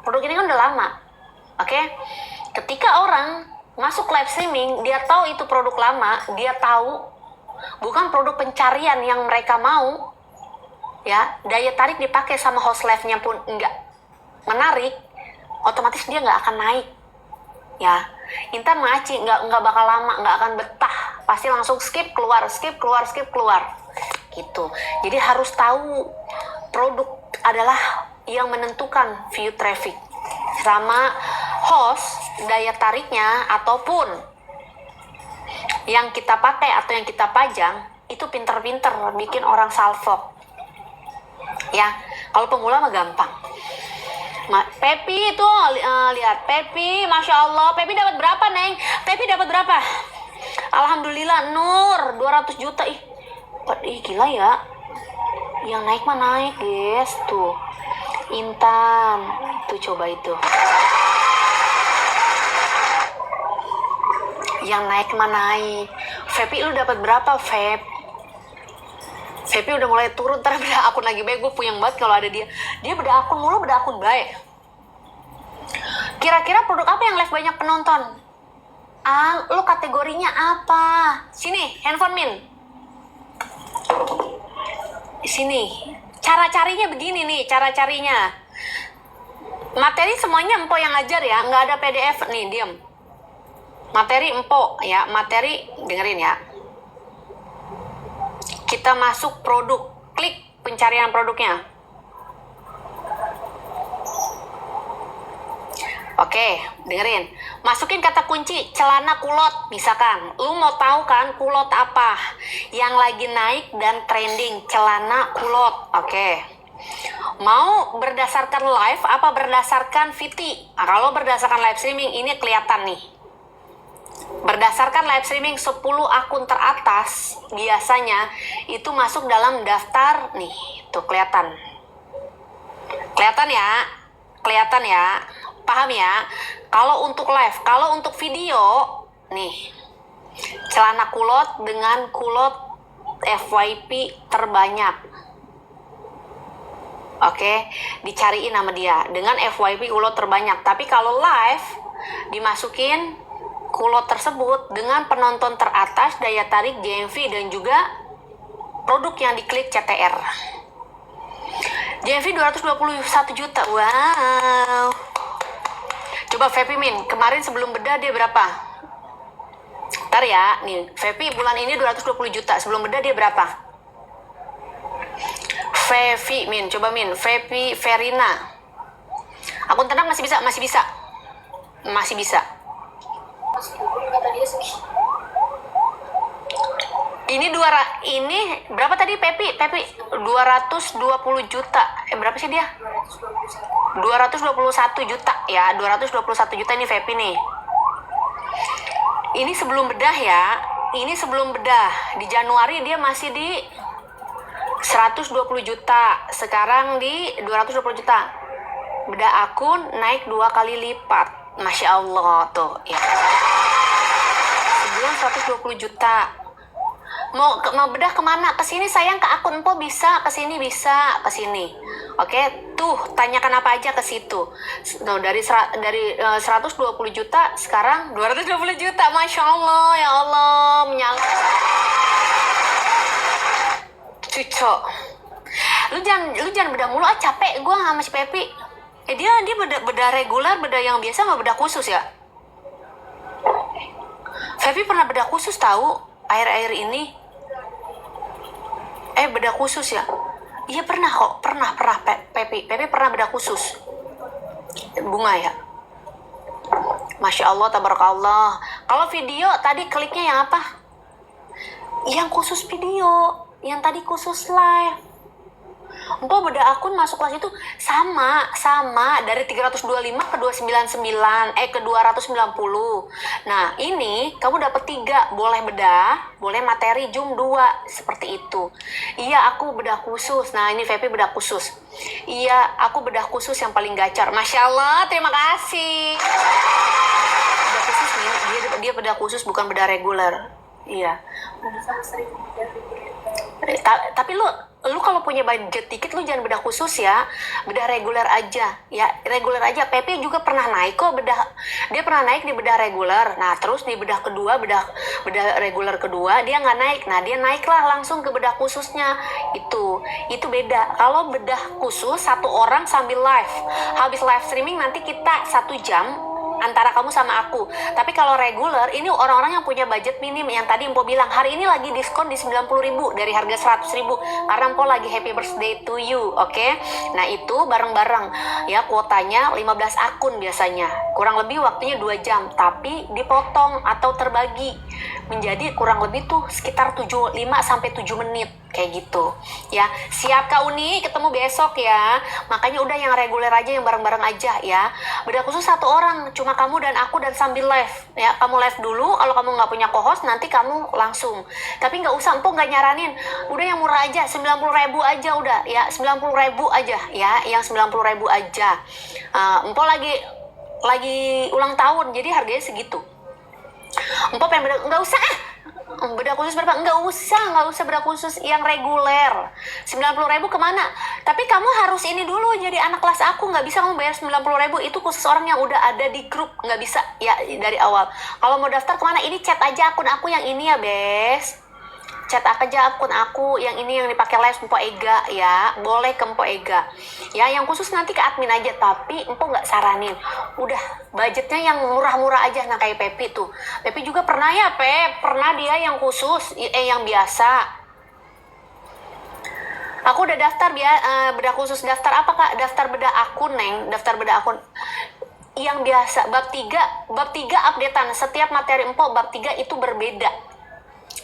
Produk ini kan udah lama. Oke? Ketika orang masuk live streaming, dia tahu itu produk lama, dia tahu bukan produk pencarian yang mereka mau. Ya, daya tarik dipakai sama host live-nya pun enggak menarik, otomatis dia nggak akan naik. Ya, Intan Maci nggak bakal lama, nggak akan betah. Pasti langsung skip keluar, skip keluar, skip keluar. Gitu. Jadi harus tahu produk adalah yang menentukan view traffic sama host, daya tariknya ataupun yang kita pakai atau yang kita pajang itu pinter-pinter bikin orang salfok. Ya, kalau pemula mah gampang. Pepi itu lihat Pepi, Masya Allah, Pepi dapat berapa Neng? Pepi dapat berapa? Alhamdulillah, Nur 200 juta. Ih gila ya, yang naik mah naik guys. Tuh Intan, tuh coba itu yang naik mah naik. Fepi lu dapat berapa Feb? Fepi udah mulai turun, ntar beda akun lagi baik. Gue puyeng banget kalau ada dia beda akun mulu, beda akun baik. Kira-kira produk apa yang live banyak penonton? Lu kategorinya apa? Sini handphone Min, sini. Cara carinya begini nih, cara carinya. Materi semuanya Empo yang ngajar ya, nggak ada PDF nih, diam. Materi Empo ya, materi dengerin ya. Kita masuk produk, klik pencarian produknya. Oke, dengerin. Masukin kata kunci celana kulot, misalkan. Lu mau tahu kan kulot apa? Yang lagi naik dan trending, celana kulot. Oke. Mau berdasarkan live apa berdasarkan VT? Nah, kalau berdasarkan live streaming ini kelihatan nih. Berdasarkan live streaming 10 akun teratas biasanya itu masuk dalam daftar nih. Tuh kelihatan. Kelihatan ya? Kelihatan ya? Paham ya? Kalau untuk live, kalau untuk video nih, celana kulot dengan kulot FYP terbanyak. Oke, dicariin nama dia dengan FYP kulot terbanyak. Tapi kalau live dimasukin kulot tersebut dengan penonton teratas, daya tarik, GMV dan juga produk yang diklik CTR. GMV 221 juta. Wow. Coba Fepi Min, kemarin sebelum bedah dia berapa? Ntar ya, nih Fepi bulan ini 220 juta. Sebelum bedah dia berapa? Fevi Min, coba Min, Fevi Verina. Akun tenang masih bisa. Ini berapa tadi Pepi 220 juta. Berapa sih dia? 221 juta ya, 221 juta ini Fepi nih. Ini sebelum bedah ya. Ini sebelum bedah. Di Januari dia masih di 120 juta, sekarang di 220 juta. Bedah akun naik 2 kali lipat. Masya Allah tuh ya. Sebulan 120 juta. Mau bedah kemana? Kesini sayang, ke akun Empo bisa, kesini bisa, kesini. Oke, tuh tanyakan apa aja ke situ. Tuh dari 120 juta sekarang 220 juta. Masya Allah, ya Allah, menyala. Cuco, lu jangan bedah mulu, capek gue sama si Pepi. Dia bedah reguler, bedah yang biasa sama bedah khusus ya. Pepi pernah bedah khusus tahu air ini. Bedah khusus ya. Iya pernah kok, pernah Pepi pernah bedah khusus. Bunga ya. Masya Allah, tabarakallah. Kalau video tadi kliknya yang apa? Yang khusus video. Yang tadi khusus live. Empo beda akun masuk kelas itu sama dari 325 ke 299 ke 290. Nah, ini kamu dapat 3, boleh bedah, boleh materi Zoom 2 seperti itu. Iya, aku bedah khusus. Nah, ini VP bedah khusus. Iya, aku bedah khusus yang paling gacor. Masya Allah, terima kasih. Bedah khusus nih, dia bedah khusus bukan bedah reguler. Iya. Tapi lu kalau punya budget dikit lu jangan bedah khusus ya, bedah reguler aja ya, reguler aja. Pepe juga pernah naik kok dia pernah naik di bedah reguler. Nah terus di bedah kedua, bedah reguler kedua dia nggak naik. Nah dia naiklah langsung ke bedah khususnya. Itu beda. Kalau bedah khusus 1 orang sambil live, habis live streaming nanti kita 1 jam antara kamu sama aku. Tapi kalau reguler ini orang-orang yang punya budget minim, yang tadi Empo bilang hari ini lagi diskon di 90.000 dari harga 100.000 karena Empo lagi happy birthday to you. Oke? Nah itu bareng-bareng ya, kuotanya 15 akun biasanya, kurang lebih waktunya 2 jam, tapi dipotong atau terbagi menjadi kurang lebih tuh sekitar 5-7 menit kayak gitu ya. Siap Kak Uni, ketemu besok ya. Makanya udah yang reguler aja, yang bareng-bareng aja ya. Beda khusus 1 orang, cuma kamu dan aku dan sambil live ya. Kamu live dulu, kalau kamu nggak punya co-host nanti kamu langsung. Tapi nggak usah, Empo nggak nyaranin. Udah yang murah aja, 90.000 aja udah ya, 90.000 aja ya, yang 90.000 aja. Empo lagi ulang tahun jadi harganya segitu. Empo pengen nggak usah beda khusus berapa? Nggak usah beda khusus yang reguler. 90.000 kemana? Tapi kamu harus ini dulu jadi anak kelas aku. Nggak bisa kamu bayar 90.000, itu khusus orang yang udah ada di grup. Nggak bisa ya dari awal. Kalau mau daftar kemana? Ini chat aja akun aku yang ini ya Bes. Chat aja akun aku yang ini yang dipakai live Empo Ega ya. Boleh ke Empo Ega ya. Yang khusus nanti ke admin aja. Tapi Empo nggak saranin, udah budgetnya yang murah-murah aja. Nah kayak Pepi tuh, Pepi juga pernah ya pernah dia yang khusus yang biasa. Aku udah daftar bedah khusus. Daftar apa Kak? Daftar bedah akun Neng. Daftar bedah akun yang biasa. Bab 3 updatean. Setiap materi Empo bab 3 itu berbeda.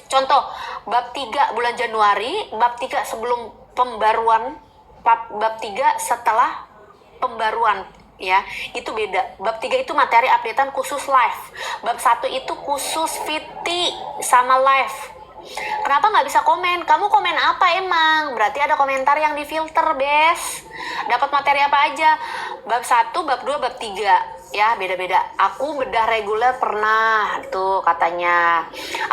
Contoh, bab 3 bulan Januari, bab 3 sebelum pembaruan, bab 3 setelah pembaruan ya, itu beda. Bab 3 itu materi updatean khusus live. Bab 1 itu khusus VT sama live. Kenapa nggak bisa komen? Kamu komen apa emang? Berarti ada komentar yang difilter, Bes. Dapat materi apa aja? Bab 1, bab 2, bab 3. ya, beda-beda. Aku bedah reguler pernah tuh katanya.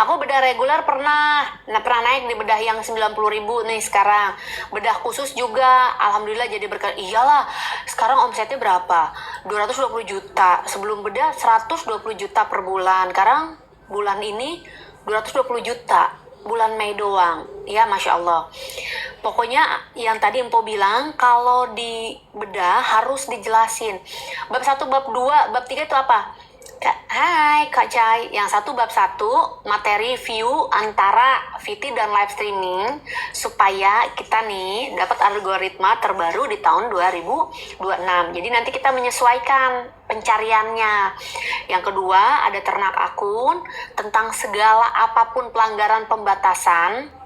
Aku bedah reguler pernah. Nah, pernah naik di bedah yang 90.000 nih sekarang. Bedah khusus juga alhamdulillah jadi berkali. Iyalah, sekarang omsetnya berapa? 220 juta. Sebelum bedah 120 juta per bulan. Sekarang bulan ini 220 juta. Bulan Mei doang. Ya, Masya Allah. Pokoknya yang tadi Empo bilang, kalau di bedah harus dijelasin. Bab 1, bab 2, bab 3 itu apa? Hai Kak Cai, yang satu bab 1 materi view antara VT dan live streaming supaya kita nih dapat algoritma terbaru di tahun 2026. Jadi nanti kita menyesuaikan pencariannya. Yang kedua ada ternak akun tentang segala apapun pelanggaran pembatasan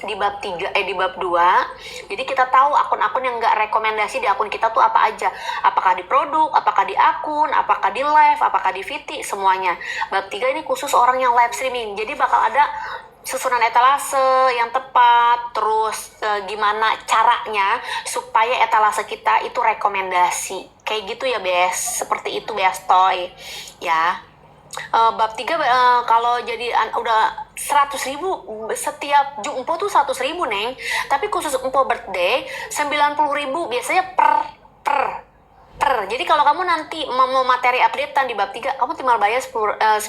di bab 3 di bab 2. Jadi kita tahu akun-akun yang nggak rekomendasi di akun kita tuh apa aja, apakah di produk, apakah di akun, apakah di live, apakah di VT, semuanya. Bab 3 ini khusus orang yang live streaming, jadi bakal ada susunan etalase yang tepat, terus gimana caranya supaya etalase kita itu rekomendasi kayak gitu ya Bes, seperti itu Bes Toy ya. Bab 3 kalau jadi udah 100.000 setiap Empo tuh 100.000 Neng, tapi khusus Empo birthday 90.000 biasanya per. Jadi kalau kamu nanti mau materi updatean di bab 3, kamu tinggal bayar 90.000.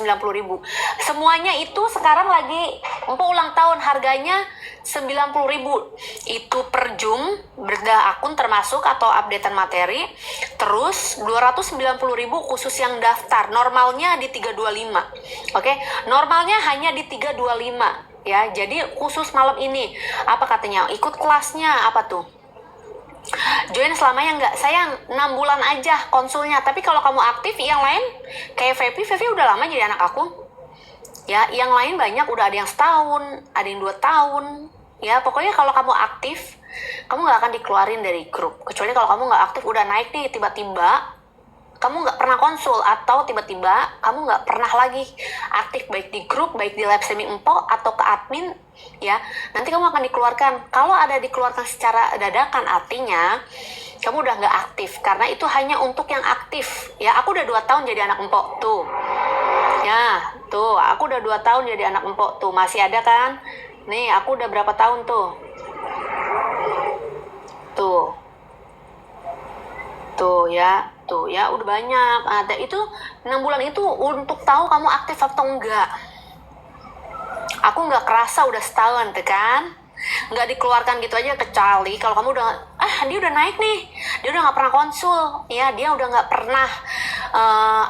Semuanya itu sekarang lagi Empo ulang tahun, harganya 90.000. Itu per Jum, bedah akun termasuk atau updatean materi. Terus 290.000 khusus yang daftar. Normalnya di 325. Oke, normalnya hanya di 325 ya. Jadi khusus malam ini. Apa katanya? Ikut kelasnya apa tuh? Join selamanya enggak, saya 6 bulan aja konsulnya. Tapi kalau kamu aktif, yang lain kayak Fevi udah lama jadi anak aku ya. Yang lain banyak udah ada yang setahun, ada yang 2 tahun ya. Pokoknya kalau kamu aktif, kamu nggak akan dikeluarin dari grup. Kecuali kalau kamu nggak aktif, udah naik nih tiba-tiba kamu nggak pernah konsul, atau tiba-tiba kamu nggak pernah lagi aktif baik di grup, baik di live streaming Empo atau ke admin ya, nanti kamu akan dikeluarkan. Kalau ada dikeluarkan secara dadakan, artinya kamu udah nggak aktif, karena itu hanya untuk yang aktif ya. Aku udah 2 tahun jadi anak Empo tuh ya, tuh aku udah 2 tahun jadi anak Empo tuh, masih ada kan nih. Aku udah berapa tahun tuh ya udah banyak. Ada itu 6 bulan itu untuk tahu kamu aktif atau enggak. Aku nggak kerasa udah setahun tuh kan, nggak dikeluarkan gitu aja. Kecuali kalau kamu udah dia udah naik nih, dia udah nggak pernah konsul ya, dia udah nggak pernah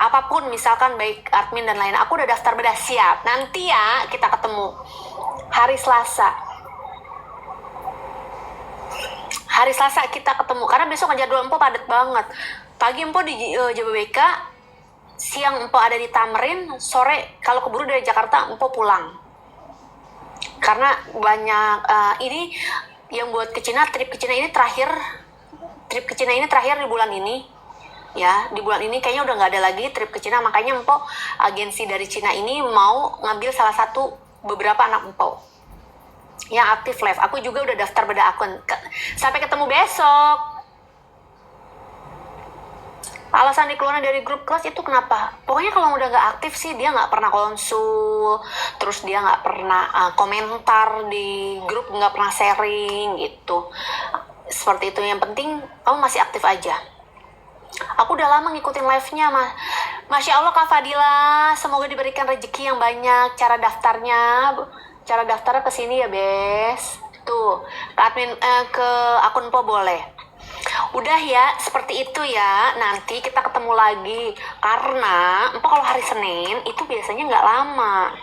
apapun, misalkan baik admin dan lain. Aku udah daftar bedah, siap, nanti ya kita ketemu hari Selasa kita ketemu, karena besok jadwal Empo padat banget. Pagi Empo di Jababeka, siang Empo ada di Tamrin, sore kalau keburu dari Jakarta Empo pulang. Karena banyak ini yang buat ke Cina, trip ke Cina ini terakhir di bulan ini ya. Di bulan ini kayaknya udah nggak ada lagi trip ke Cina, makanya Empo agensi dari Cina ini mau ngambil salah satu beberapa anak Empo yang aktif live. Aku juga udah daftar bedah akun. Sampai ketemu besok. Alasan dikeluarin dari grup kelas itu kenapa? Pokoknya kalau udah nggak aktif sih, dia nggak pernah konsul, terus dia nggak pernah komentar di grup, nggak pernah sharing gitu. Seperti itu. Yang penting kamu masih aktif aja. Aku udah lama ngikutin live-nya, Masya Allah Kak Fadila, semoga diberikan rezeki yang banyak. Cara daftarnya ke sini ya, Bes. Tuh, ke admin ke akun Empo boleh. Udah ya, seperti itu ya. Nanti kita ketemu lagi. Karena Empo kalau hari Senin itu biasanya nggak lama.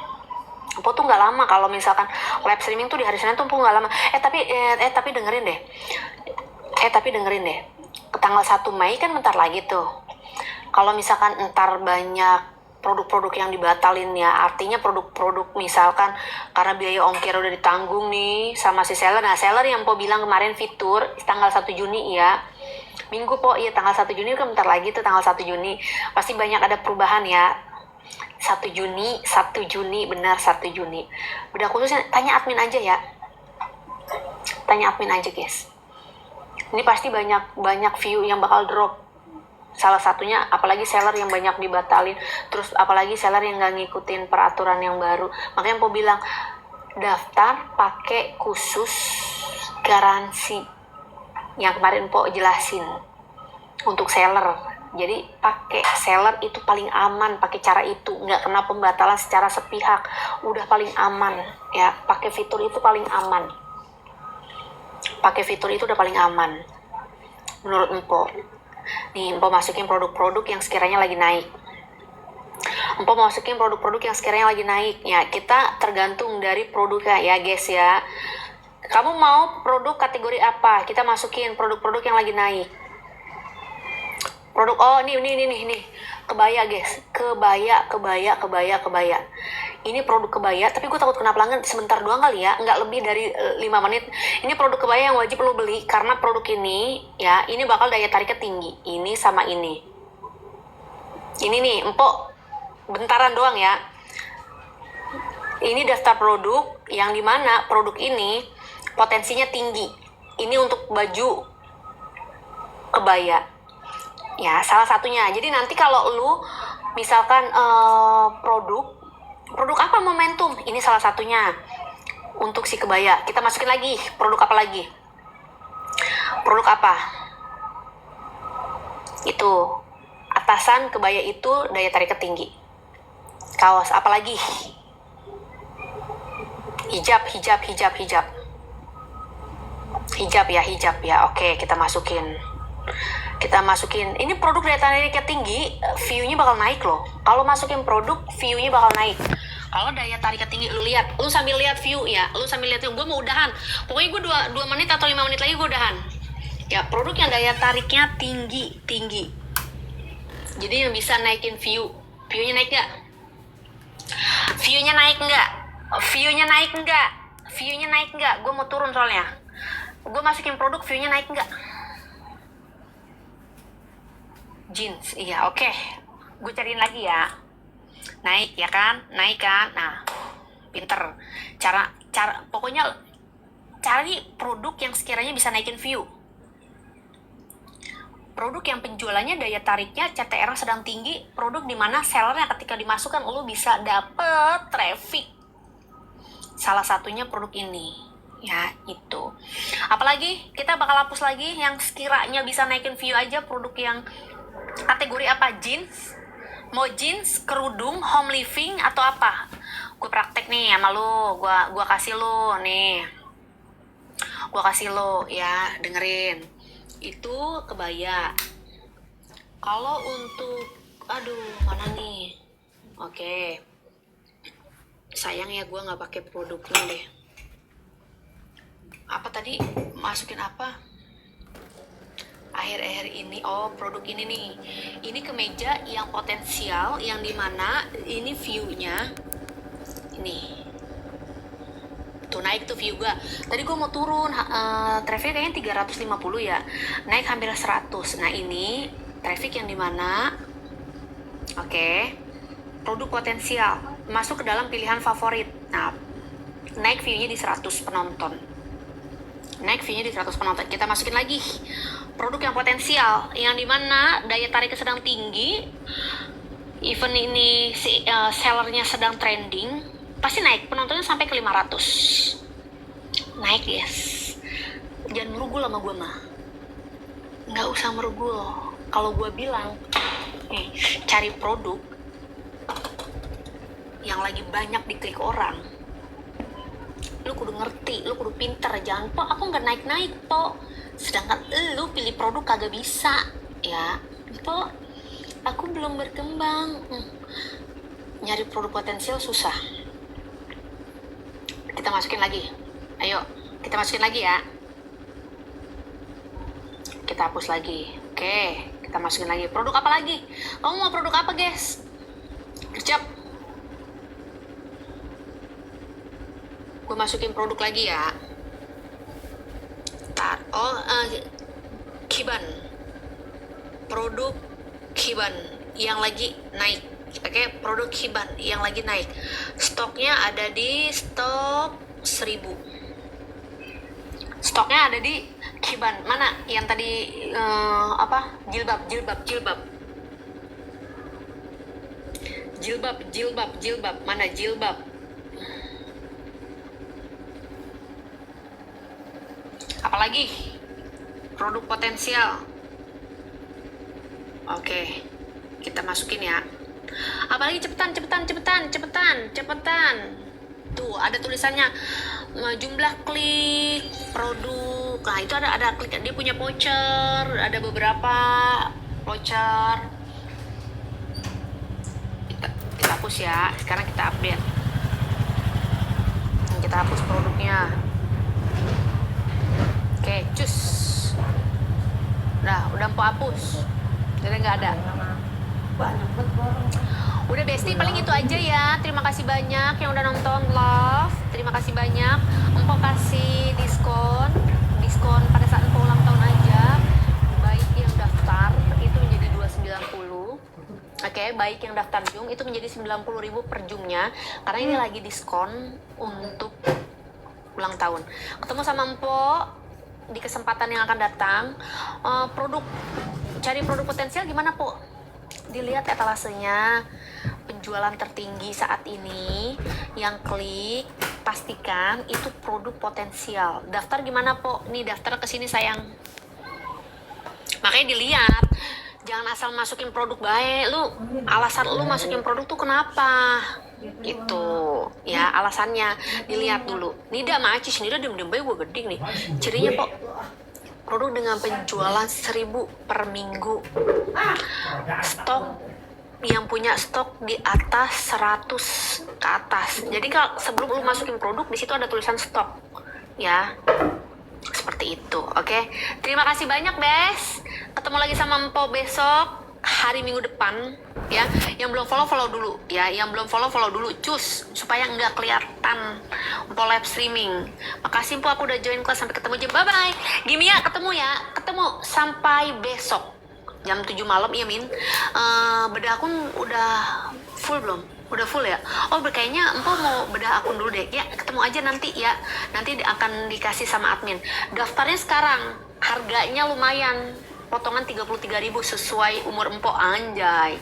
Empo tuh nggak lama kalau misalkan live streaming tuh di hari Senin tuh Empo nggak lama. Tapi dengerin deh. Tanggal 1 Mei kan bentar lagi tuh. Kalau misalkan ntar banyak produk-produk yang dibatalin ya, artinya produk-produk misalkan karena biaya ongkir udah ditanggung nih sama si seller. Nah, seller yang Po bilang kemarin fitur tanggal 1 Juni ya. Minggu Po, iya tanggal 1 Juni kan bentar lagi tuh, tanggal 1 Juni. Pasti banyak ada perubahan ya. 1 Juni, benar 1 Juni. Udah khususnya tanya admin aja ya. Tanya admin aja, guys. Ini pasti banyak view yang bakal drop. Salah satunya, apalagi seller yang banyak dibatalin, terus apalagi seller yang nggak ngikutin peraturan yang baru. Makanya Mpo bilang daftar pakai khusus garansi yang kemarin Mpo jelasin untuk seller. Jadi pakai seller itu paling aman, pakai cara itu, nggak kena pembatalan secara sepihak, udah paling aman ya. Pakai fitur itu paling aman. Pakai fitur itu udah paling aman menurut Mpo. Nih, Mpo masukin produk-produk yang sekiranya lagi naik. Mpo masukin produk-produk yang sekiranya lagi naik. Ya, kita tergantung dari produknya ya guys ya. Kamu mau produk kategori apa? Kita masukin produk-produk yang lagi naik. Produk, oh nih. Kebaya guys. Kebaya. Ini produk kebaya, tapi gue takut kena pelanggan sebentar doang kali ya, nggak lebih dari 5 menit. Ini produk kebaya yang wajib lo beli, karena produk ini ya, ini bakal daya tariknya tinggi. Ini sama ini. Ini nih, Empok bentaran doang ya. Ini daftar produk yang dimana produk ini potensinya tinggi. Ini untuk baju kebaya. Ya, salah satunya. Jadi nanti kalau lu misalkan produk apa momentum, ini salah satunya untuk si kebaya. Kita masukin lagi produk apa lagi, produk apa itu, atasan kebaya itu daya tariknya tinggi. Kaos apa lagi, hijab ya. Oke, kita masukin ini produk daya tariknya tinggi, view-nya bakal naik loh. Kalau masukin produk, view-nya bakal naik. Kalau daya tariknya tinggi, lu sambil lihat view ya, gue mau udahan. Pokoknya gue 2 menit atau 5 menit lagi gue udahan. Ya, produk yang daya tariknya tinggi. Jadi yang bisa naikin view. View-nya naik nggak? View-nya naik nggak? Gue mau turun soalnya. Gue masukin produk, view-nya naik nggak? Jeans, iya, oke. Gue cariin lagi ya. Naik ya kan? Naik kan? Nah, pinter. Pokoknya cari produk yang sekiranya bisa naikin view. Produk yang penjualannya daya tariknya CTR sedang tinggi, produk dimana sellernya ketika dimasukkan lo bisa dapet traffic. Salah satunya produk ini. Ya, itu. Apalagi kita bakal hapus lagi yang sekiranya bisa naikin view aja, produk yang kategori apa? Jeans, mau jeans, kerudung, home living atau apa? Gue praktek nih sama lo, gue kasih lo nih, gue kasih lo ya, dengerin. Itu kebaya. Kalau untuk, mana nih? Oke, sayang ya gue nggak pakai produknya deh. Apa tadi? Masukin apa? Akhir-akhir ini, produk ini nih, ini kemeja yang potensial, yang dimana ini view-nya ini tuh naik tuh view gue. Tadi gue mau turun, traffic kayaknya 350 ya, naik hampir 100. Nah, ini traffic yang dimana produk potensial masuk ke dalam pilihan favorit. Nah, naik view-nya di 100 penonton. Kita masukin lagi produk yang potensial, yang dimana daya tariknya sedang tinggi, event ini si sellernya sedang trending, pasti naik penontonnya sampai ke 500. Naik guys. Jangan merugul sama gue mah, nggak usah merugul. Kalau gue bilang cari produk yang lagi banyak diklik orang, lu kudu ngerti, lu kudu pinter. Jangan aku nggak naik sedangkan lu pilih produk kagak bisa ya. Aku belum berkembang. Nyari produk potensial susah. Kita masukin lagi, ayo kita masukin lagi ya, kita hapus lagi. Oke, kita masukin lagi produk apa lagi. Kamu mau produk apa guys? Gercep. Gue masukin produk lagi ya. Kiban. Produk Kiban yang lagi naik. Produk Kiban yang lagi naik. Stoknya ada di stok 1000. Stoknya ada di Hiban, mana yang tadi apa? Jilbab. Jilbab. Mana jilbab? Apalagi? Produk potensial. Oke. Kita masukin ya. Apalagi cepetan. Tuh, ada tulisannya jumlah klik produk. Nah, itu ada klik, dia punya voucher, ada beberapa voucher. Kita hapus ya. Sekarang kita update. Kita hapus produknya. Oke, cus. Udah mau hapus. Jadi nggak ada. Udah Besti, paling itu aja ya. Terima kasih banyak yang udah nonton, love. Terima kasih banyak. Empok kasih diskon pada saat empok ulang tahun aja. Baik yang daftar itu menjadi 290. Oke, baik yang daftar Jum itu menjadi 90.000 per Jumnya. Karena ini lagi diskon untuk ulang tahun. Ketemu sama empok di kesempatan yang akan datang. Cari produk potensial gimana, Po? Dilihat etalasenya, penjualan tertinggi saat ini, yang klik, pastikan itu produk potensial. Daftar gimana, Po? Nih, daftar ke sini sayang. Makanya dilihat, jangan asal masukin produk baik. Alasan lu masukin produk tuh kenapa? Itu ya alasannya, dilihat dulu. Nida macis, Nida dem-dem baik gue geding nih. Cirinya, Po, produk dengan penjualan 1000 per minggu, stok yang punya stok di atas 100 ke atas. Jadi kalau sebelum lu masukin produk, di situ ada tulisan stok ya, seperti itu. Oke, terima kasih banyak Bes. Ketemu lagi sama Empo besok hari Minggu depan ya. Yang belum follow dulu ya, cus, supaya nggak kelihatan Empo live streaming. Makasih Empo, aku udah join kelas. Sampai ketemu jam, bye bye Gimia, ketemu sampai besok jam 7 malam. Iya Min, bedah akun udah full belum? Udah full ya? Oh, kayaknya Empo mau bedah akun dulu deh ya. Ketemu aja nanti ya, nanti akan dikasih sama admin. Daftarnya sekarang, harganya lumayan, potongan 33.000 sesuai umur Empo, anjay.